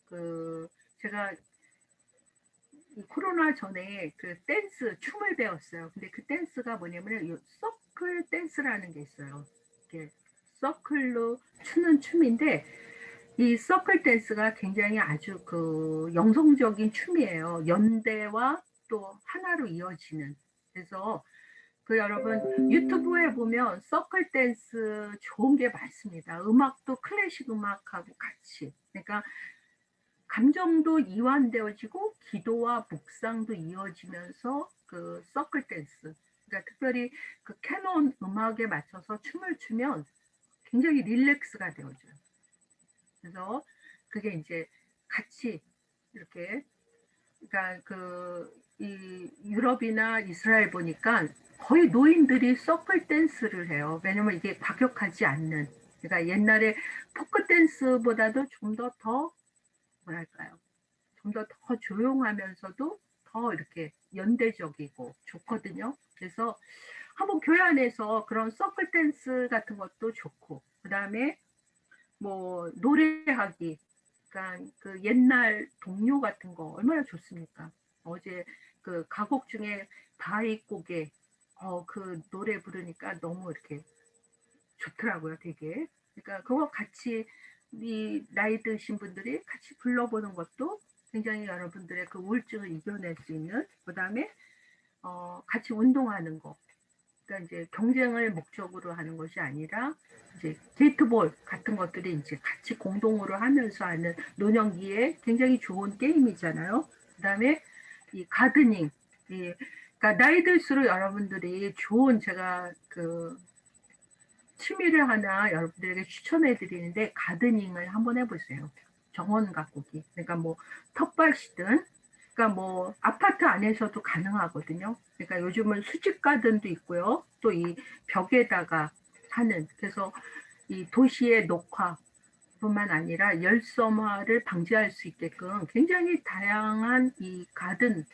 그 제가 이 코로나 전에 그 댄스 춤을 배웠어요. 근데 그 댄스가 뭐냐면 이 서클 댄스라는 게 있어요. 이렇게 서클로 추는 춤인데 이 서클 댄스가 굉장히 아주 그 영성적인 춤이에요. 연대와 또 하나로 이어지는. 그래서 그 여러분 유튜브에 보면 서클 댄스 좋은 게 많습니다. 음악도 클래식 음악하고 같이. 그러니까 감정도 이완되어지고 기도와 묵상도 이어지면서 그 서클 댄스. 그러니까 특별히 그 캐논 음악에 맞춰서 춤을 추면 굉장히 릴렉스가 되어져요. 그래서 그게 이제 같이 이렇게 그러니까 이 유럽이나 이스라엘 보니까 거의 노인들이 서클 댄스를 해요. 왜냐면 이게 과격하지 않는. 그러니까 옛날에 포크 댄스보다도 좀 더 뭐랄까요? 좀 더 조용하면서도 더 이렇게 연대적이고 좋거든요. 그래서 한번 교회 안에서 그런 서클 댄스 같은 것도 좋고, 그 다음에 뭐 노래하기, 그러니까 그 옛날 동요 같은 거 얼마나 좋습니까? 어제 그 가곡 중에 바위고개 그 노래 부르니까 너무 이렇게 좋더라고요, 되게. 그러니까 그거 같이 이 나이 드신 분들이 같이 불러보는 것도 굉장히 여러분들의 그 우울증을 이겨낼 수 있는, 그다음에 같이 운동하는 거. 그러니까 이제 경쟁을 목적으로 하는 것이 아니라 이제 게이트볼 같은 것들이 이제 같이 공동으로 하면서 하는 노년기에 굉장히 좋은 게임이잖아요. 그다음에 이 가드닝, 이 그러니까 나이 들수록 여러분들이 좋은 제가 그 취미를 하나 여러분들에게 추천해 드리는데 가드닝을 한번 해보세요. 정원 가꾸기. 그러니까 뭐 텃밭이든 그러니까 뭐 아파트 안에서도 가능하거든요. 그러니까 요즘은 수직 가든도 있고요. 또 이 벽에다가 하는 그래서 이 도시의 녹화뿐만 아니라 열섬화를 방지할 수 있게끔 굉장히 다양한 이 가든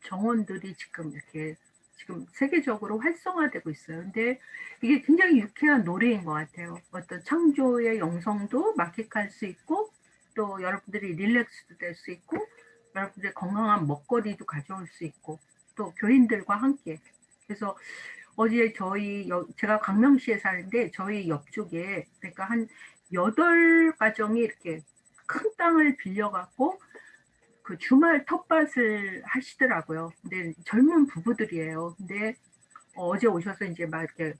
정원들이 지금 이렇게 지금 세계적으로 활성화되고 있어요. 근데 이게 굉장히 유쾌한 놀이인 것 같아요. 어떤 창조의 영성도 만끽할 수 있고 또 여러분들이 릴렉스도 될 수 있고 여러분들의 건강한 먹거리도 가져올 수 있고 또 교인들과 함께 그래서 어제 제가 광명시에 사는데 저희 옆쪽에 그러니까 한 8가정이 이렇게 큰 땅을 빌려갖고 그 주말 텃밭을 하시더라고요. 근데 젊은 부부들이에요. 근데 어제 오셔서 이제 막 이렇게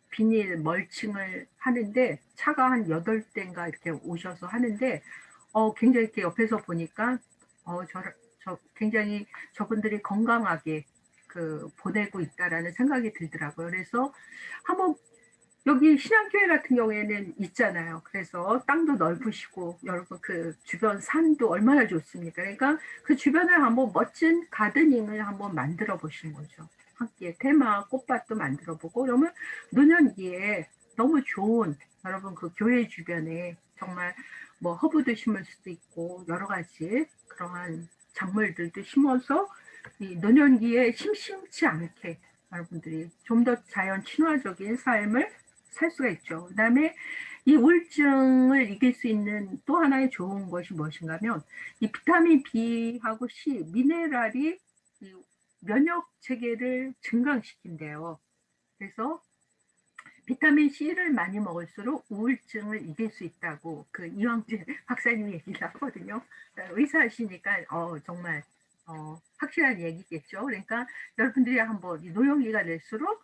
비닐 멀칭을 하는데 차가 한 8대인가 이렇게 오셔서 하는데 굉장히 이렇게 옆에서 보니까 굉장히 저분들이 건강하게 그 보내고 있다라는 생각이 들더라고요. 그래서 한번 여기 신앙교회 같은 경우에는 있잖아요. 그래서 땅도 넓으시고 여러분 그 주변 산도 얼마나 좋습니까? 그러니까 그 주변을 한번 멋진 가드닝을 한번 만들어 보시는 거죠. 함께 테마 꽃밭도 만들어 보고 그러면 노년기에 너무 좋은 여러분 그 교회 주변에 정말 뭐 허브도 심을 수도 있고 여러 가지 그러한 작물들도 심어서 이 노년기에 심심치 않게 여러분들이 좀 더 자연 친화적인 삶을 살 수가 있죠. 그다음에 이 우울증을 이길 수 있는 또 하나의 좋은 것이 무엇인가 하면 이 비타민 B하고 C, 미네랄이 이 면역 체계를 증강시킨대요. 그래서 비타민 C를 많이 먹을수록 우울증을 이길 수 있다고 그 이황재 박사님이 얘기를 하거든요. 의사시니까 정말 확실한 얘기겠죠. 그러니까 여러분들이 한번 노령기가 될수록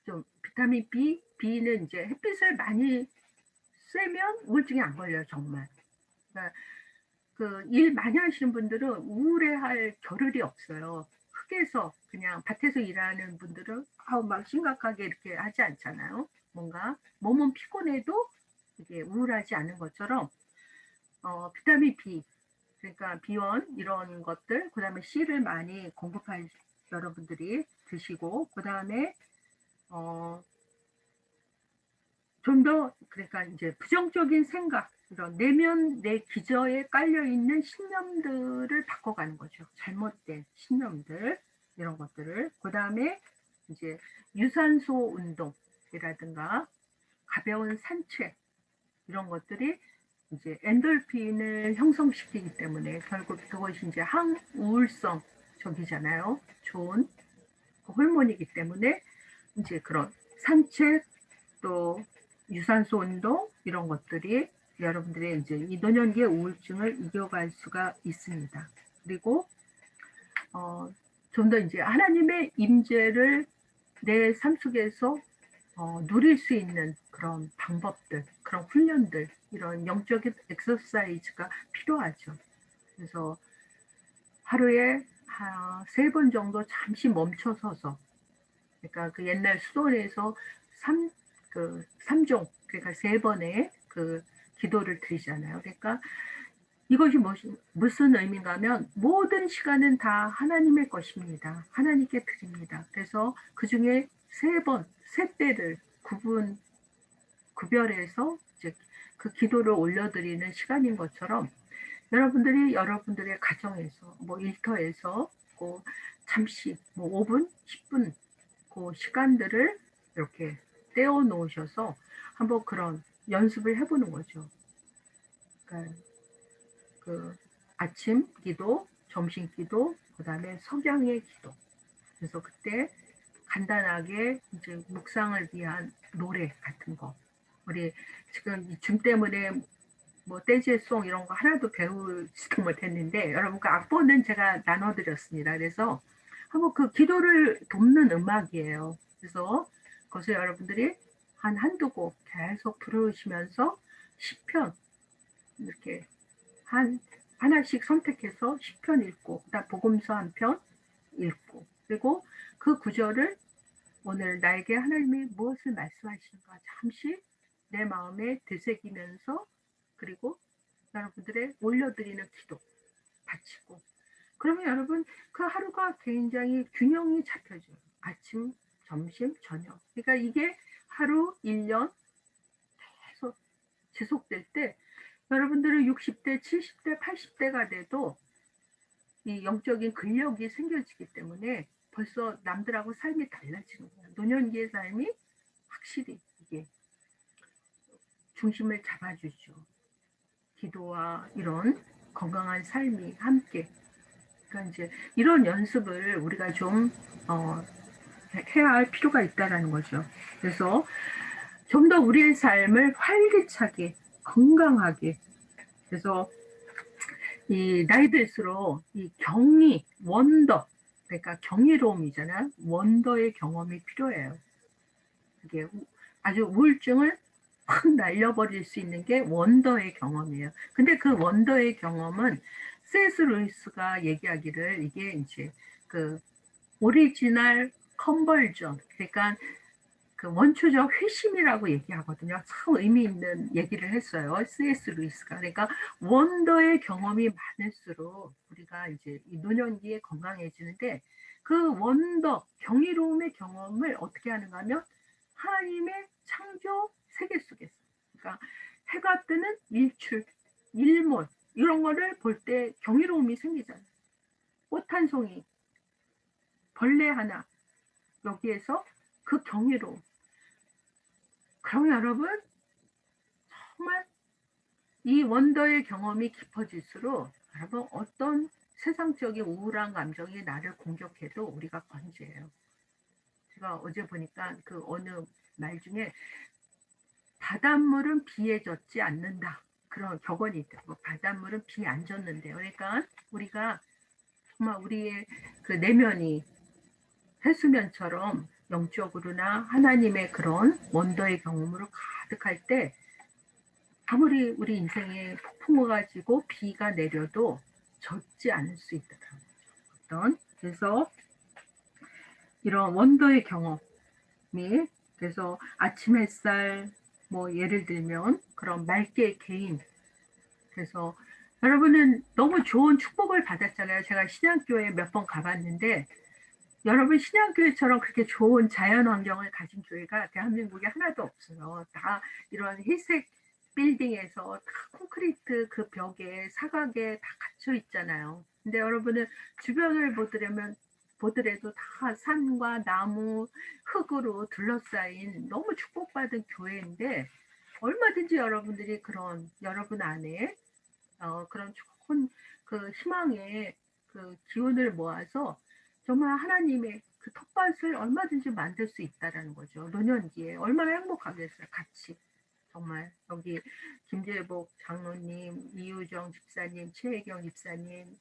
좀 비타민 B는 이제 햇빛을 많이 쐬면 우울증이 안 걸려요, 정말. 그러니까 그 일 많이 하시는 분들은 우울해할 겨를이 없어요. 흙에서 그냥 밭에서 일하는 분들은 막 심각하게 이렇게 하지 않잖아요. 뭔가 몸은 피곤해도 이게 우울하지 않은 것처럼 비타민 B 그러니까 B1 이런 것들 그다음에 C를 많이 공급할 여러분들이 드시고 그다음에 좀 더 그러니까 이제 부정적인 생각 이런 내 기저에 깔려 있는 신념들을 바꿔가는 거죠. 잘못된 신념들 이런 것들을 그다음에 이제 유산소 운동이라든가 가벼운 산책 이런 것들이 이제 엔돌핀을 형성시키기 때문에 결국 그것이 이제 항우울성 적이잖아요. 좋은 그 호르몬이기 때문에 이제 그런 산책 또 유산소 운동 이런 것들이 여러분들의 이제 이 노년기의 우울증을 이겨갈 수가 있습니다. 그리고 좀 더 이제 하나님의 임재를 내 삶 속에서 누릴 수 있는 그런 방법들, 그런 훈련들, 이런 영적인 엑서사이즈가 필요하죠. 그래서 하루에 3번 정도 잠시 멈춰서서, 그러니까 그 옛날 수도원에서 삼종, 그러니까 3번의 그 기도를 드리잖아요. 그러니까 이것이 무슨 의미인가 하면 모든 시간은 다 하나님의 것입니다. 하나님께 드립니다. 그래서 그 중에 3번, 3때를 구별해서 이제 그 기도를 올려드리는 시간인 것처럼 여러분들이 여러분들의 가정에서 뭐 일터에서 뭐 잠시 뭐 5분, 10분 그 시간들을 이렇게 떼어 놓으셔서 한번 그런 연습을 해보는 거죠. 그러니까 그 아침 기도, 점심 기도, 그다음에 석양의 기도. 그래서 그때 간단하게 이제 묵상을 위한 노래 같은 거. 우리 지금 줌 때문에 뭐 떼지송 이런 거 하나도 배우지도 못했는데 여러분 그 악보는 제가 나눠드렸습니다. 그래서 한번 그 기도를 돕는 음악이에요. 그래서 그것을 여러분들이 한두 곡 계속 부르시면서 시편 이렇게 하나씩 선택해서 시편 읽고 그다음 복음서 한 편 읽고 그리고 그 구절을 오늘 나에게 하나님이 무엇을 말씀하시는가 잠시 내 마음에 되새기면서 그리고 여러분들의 올려드리는 기도 바치고 그러면 여러분 그 하루가 굉장히 균형이 잡혀져요. 아침, 점심, 저녁. 그러니까 이게 하루, 1년 계속 지속될 때 여러분들은 60대, 70대, 80대가 돼도 이 영적인 근력이 생겨지기 때문에 벌써 남들하고 삶이 달라지는 거예요. 노년기의 삶이 확실히 이게 중심을 잡아주죠. 기도와 이런 건강한 삶이 함께. 그러니까 이제 이런 연습을 우리가 좀 해야 할 필요가 있다라는 거죠. 그래서 좀 더 우리의 삶을 활기차게 건강하게 그래서 이 나이 들수록 이 경이 원더 그러니까 경이로움이잖아 원더의 경험이 필요해요. 이게 아주 우울증을 확 날려버릴 수 있는 게 원더의 경험이에요. 근데 그 원더의 경험은 C.S. 루이스가 얘기하기를 이게 이제 그 오리지널 컨버전 그러니까 그 원초적 회심이라고 얘기하거든요. 참 의미 있는 얘기를 했어요. C.S. 루이스가. 그러니까 원더의 경험이 많을수록 우리가 이제 이 노년기에 건강해지는데 그 원더, 경이로움의 경험을 어떻게 하는가 하면 하나님의 창조 세계 속에서. 그러니까 해가 뜨는 일출, 일몰 이런 거를 볼 때 경이로움이 생기잖아요. 꽃 한 송이, 벌레 하나 여기에서 그 경이로움 그럼 여러분 정말 이 원더의 경험이 깊어질수록 여러분 어떤 세상적인 우울한 감정이 나를 공격해도 우리가 건재해요. 제가 어제 보니까 그 어느 말 중에 바닷물은 비에 젖지 않는다. 그런 격언이 있더라고. 바닷물은 비에 안 젖는데요. 그러니까 우리가 정말 우리의 그 내면이 해수면처럼 영적으로나 하나님의 그런 원더의 경험으로 가득할 때 아무리 우리 인생에 폭풍우가 가지고 비가 내려도 젖지 않을 수 있더라고요. 그래서 이런 원더의 경험이 그래서 아침 햇살 뭐 예를 들면 그런 맑게 개인 그래서 여러분은 너무 좋은 축복을 받았잖아요. 제가 신앙교회 몇 번 가봤는데 여러분 신앙교회처럼 그렇게 좋은 자연 환경을 가진 교회가 대한민국에 하나도 없어요. 다 이런 회색 빌딩에서 다 콘크리트 그 벽에 사각에 다 갇혀 있잖아요. 근데 여러분은 주변을 보더라도 다 산과 나무, 흙으로 둘러싸인 너무 축복받은 교회인데 얼마든지 여러분들이 그런 여러분 안에 그런 좋은 그 희망의 그 기운을 모아서 정말 하나님의 그 텃밭을 얼마든지 만들 수 있다라는 거죠. 노년기에 얼마나 행복하겠어요. 같이 정말 여기 김재복 장로님, 이유정 집사님, 최혜경 집사님,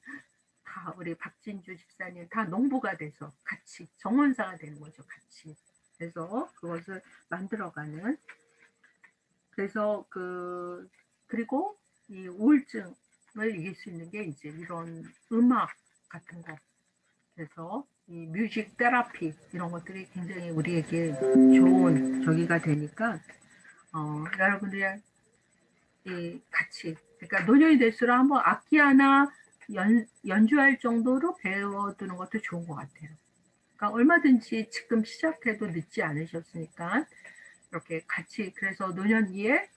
다 우리 박진주 집사님 다 농부가 돼서 같이 정원사가 되는 거죠. 같이. 그래서 그것을 만들어가는. 그래서 그리고 이 우울증을 이길 수 있는 게 이제 이런 음악 같은 거. 그래서 이 뮤직 테라피 이런 것들이 굉장히 우리에게 좋은 저기가 되니까 여러분들이 같이 그러니까 노년이 될수록 한번 악기 하나 연주할 정도로 배워두는 것도 좋은 것 같아요. 그러니까 얼마든지 지금 시작해도 늦지 않으셨으니까 이렇게 같이 그래서 노년기에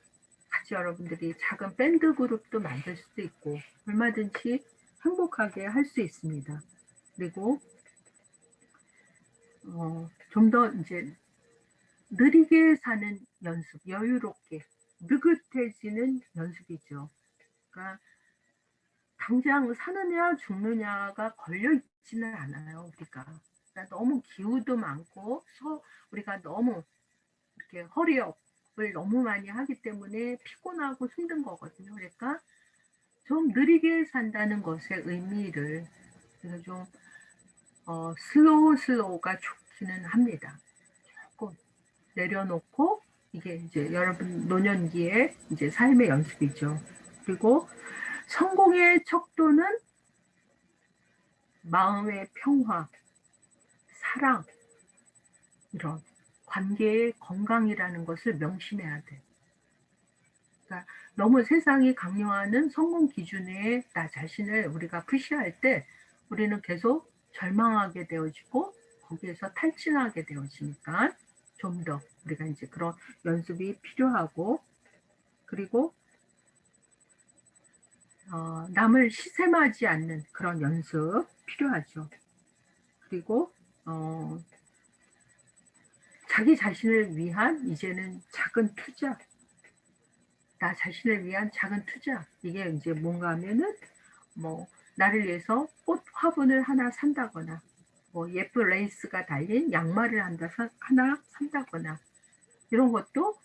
같이 여러분들이 작은 밴드 그룹도 만들 수도 있고 얼마든지 행복하게 할 수 있습니다. 그리고 좀 더 이제 느리게 사는 연습, 여유롭게 느긋해지는 연습이죠. 그러니까 당장 사느냐 죽느냐가 걸려 있지는 않아요, 우리가. 그러니까 너무 기후도 많고 우리가 너무 이렇게 허리업을 너무 많이 하기 때문에 피곤하고 힘든 거거든요. 그러니까 좀 느리게 산다는 것의 의미를 그래서 좀 슬로우가 좋기는 합니다. 조금 내려놓고 이게 이제 여러분 노년기에 이제 삶의 연습이죠. 그리고 성공의 척도는 마음의 평화, 사랑, 이런 관계의 건강이라는 것을 명심해야 돼. 그러니까 너무 세상이 강요하는 성공 기준에 나 자신을 우리가 푸시할 때 우리는 계속 절망하게 되어지고 거기에서 탈진하게 되어지니까 좀 더 우리가 이제 그런 연습이 필요하고 그리고 남을 시샘하지 않는 그런 연습 필요하죠. 그리고 자기 자신을 위한 이제는 작은 투자, 나 자신을 위한 작은 투자. 이게 이제 뭔가 하면은 뭐 나를 위해서 꽃 화분을 하나 산다거나 뭐 예쁜 레이스가 달린 양말을 하나 산다거나 이런 것도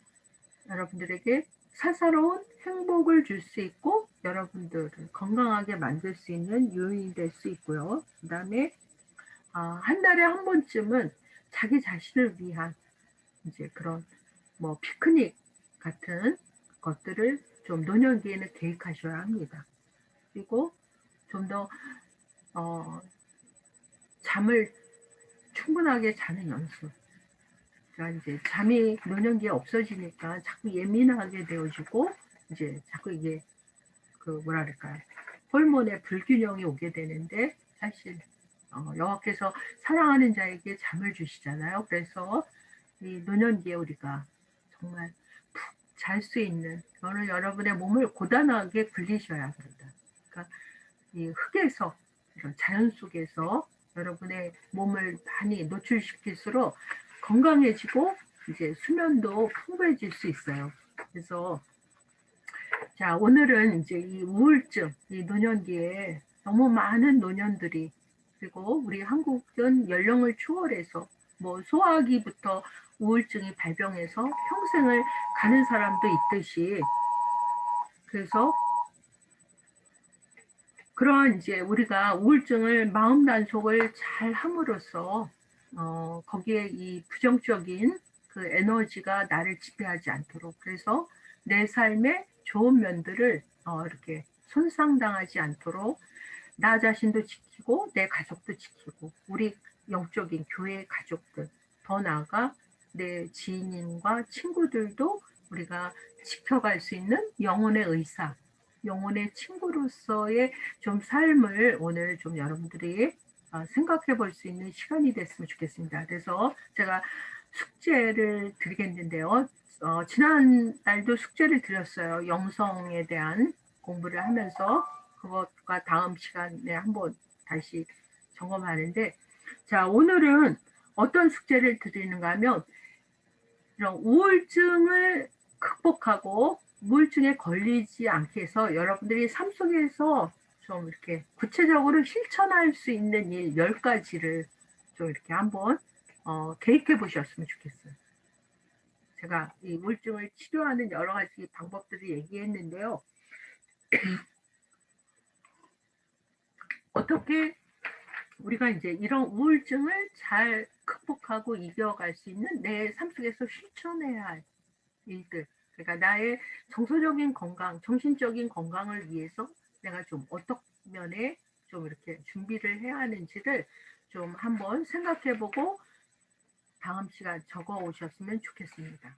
여러분들에게 사사로운 행복을 줄 수 있고 여러분들을 건강하게 만들 수 있는 요인이 될 수 있고요. 그 다음에 한 달에 한 번쯤은 자기 자신을 위한 이제 그런 뭐 피크닉 같은 것들을 좀 노년기에는 계획하셔야 합니다. 그리고 좀 더 잠을 충분하게 자는 연습. 그러니까 이제 잠이 노년기에 없어지니까 자꾸 예민하게 되어지고 이제 자꾸 이게 뭐라 그럴까요? 호르몬의 불균형이 오게 되는데 사실 여호와께서 사랑하는 자에게 잠을 주시잖아요. 그래서 이 노년기에 우리가 정말 푹 잘 수 있는 오늘 여러분의 몸을 고단하게 굴리셔야 합니다. 그러니까 이 흙에서 이런 자연 속에서 여러분의 몸을 많이 노출시킬수록 건강해지고 이제 수면도 풍부해질 수 있어요. 그래서 자 오늘은 이제 이 우울증, 이 노년기에 너무 많은 노년들이 그리고 우리 한국은 연령을 초월해서 뭐 소아기부터 우울증이 발병해서 평생을 가는 사람도 있듯이 그래서 그런 이제 우리가 우울증을 마음 단속을 잘 함으로써 거기에 이 부정적인 그 에너지가 나를 지배하지 않도록 그래서 내 삶의 좋은 면들을 이렇게 손상당하지 않도록 나 자신도 지키고 내 가족도 지키고 우리 영적인 교회 가족들 더 나아가 내 지인과 친구들도 우리가 지켜갈 수 있는 영혼의 의사 영혼의 친구로서의 좀 삶을 오늘 좀 여러분들이 생각해 볼 수 있는 시간이 됐으면 좋겠습니다. 그래서 제가 숙제를 드리겠는데요. 지난달도 숙제를 드렸어요. 영성에 대한 공부를 하면서 그것과 다음 시간에 한번 다시 점검하는데 자 오늘은 어떤 숙제를 드리는가 하면 이런 우울증을 극복하고 우울증에 걸리지 않게 해서 여러분들이 삶 속에서 좀 이렇게 구체적으로 실천할 수 있는 일 10가지를 좀 이렇게 한번 계획해 보셨으면 좋겠어요. 제가 이 우울증을 치료하는 여러 가지 방법들을 얘기했는데요. 어떻게 우리가 이제 이런 우울증을 잘 극복하고 이겨갈 수 있는 내 삶 속에서 실천해야 할 일들. 그러니까 나의 정서적인 건강, 정신적인 건강을 위해서 내가 좀 어떤 면에 좀 이렇게 준비를 해야 하는지를 좀 한번 생각해 보고 다음 시간 적어 오셨으면 좋겠습니다.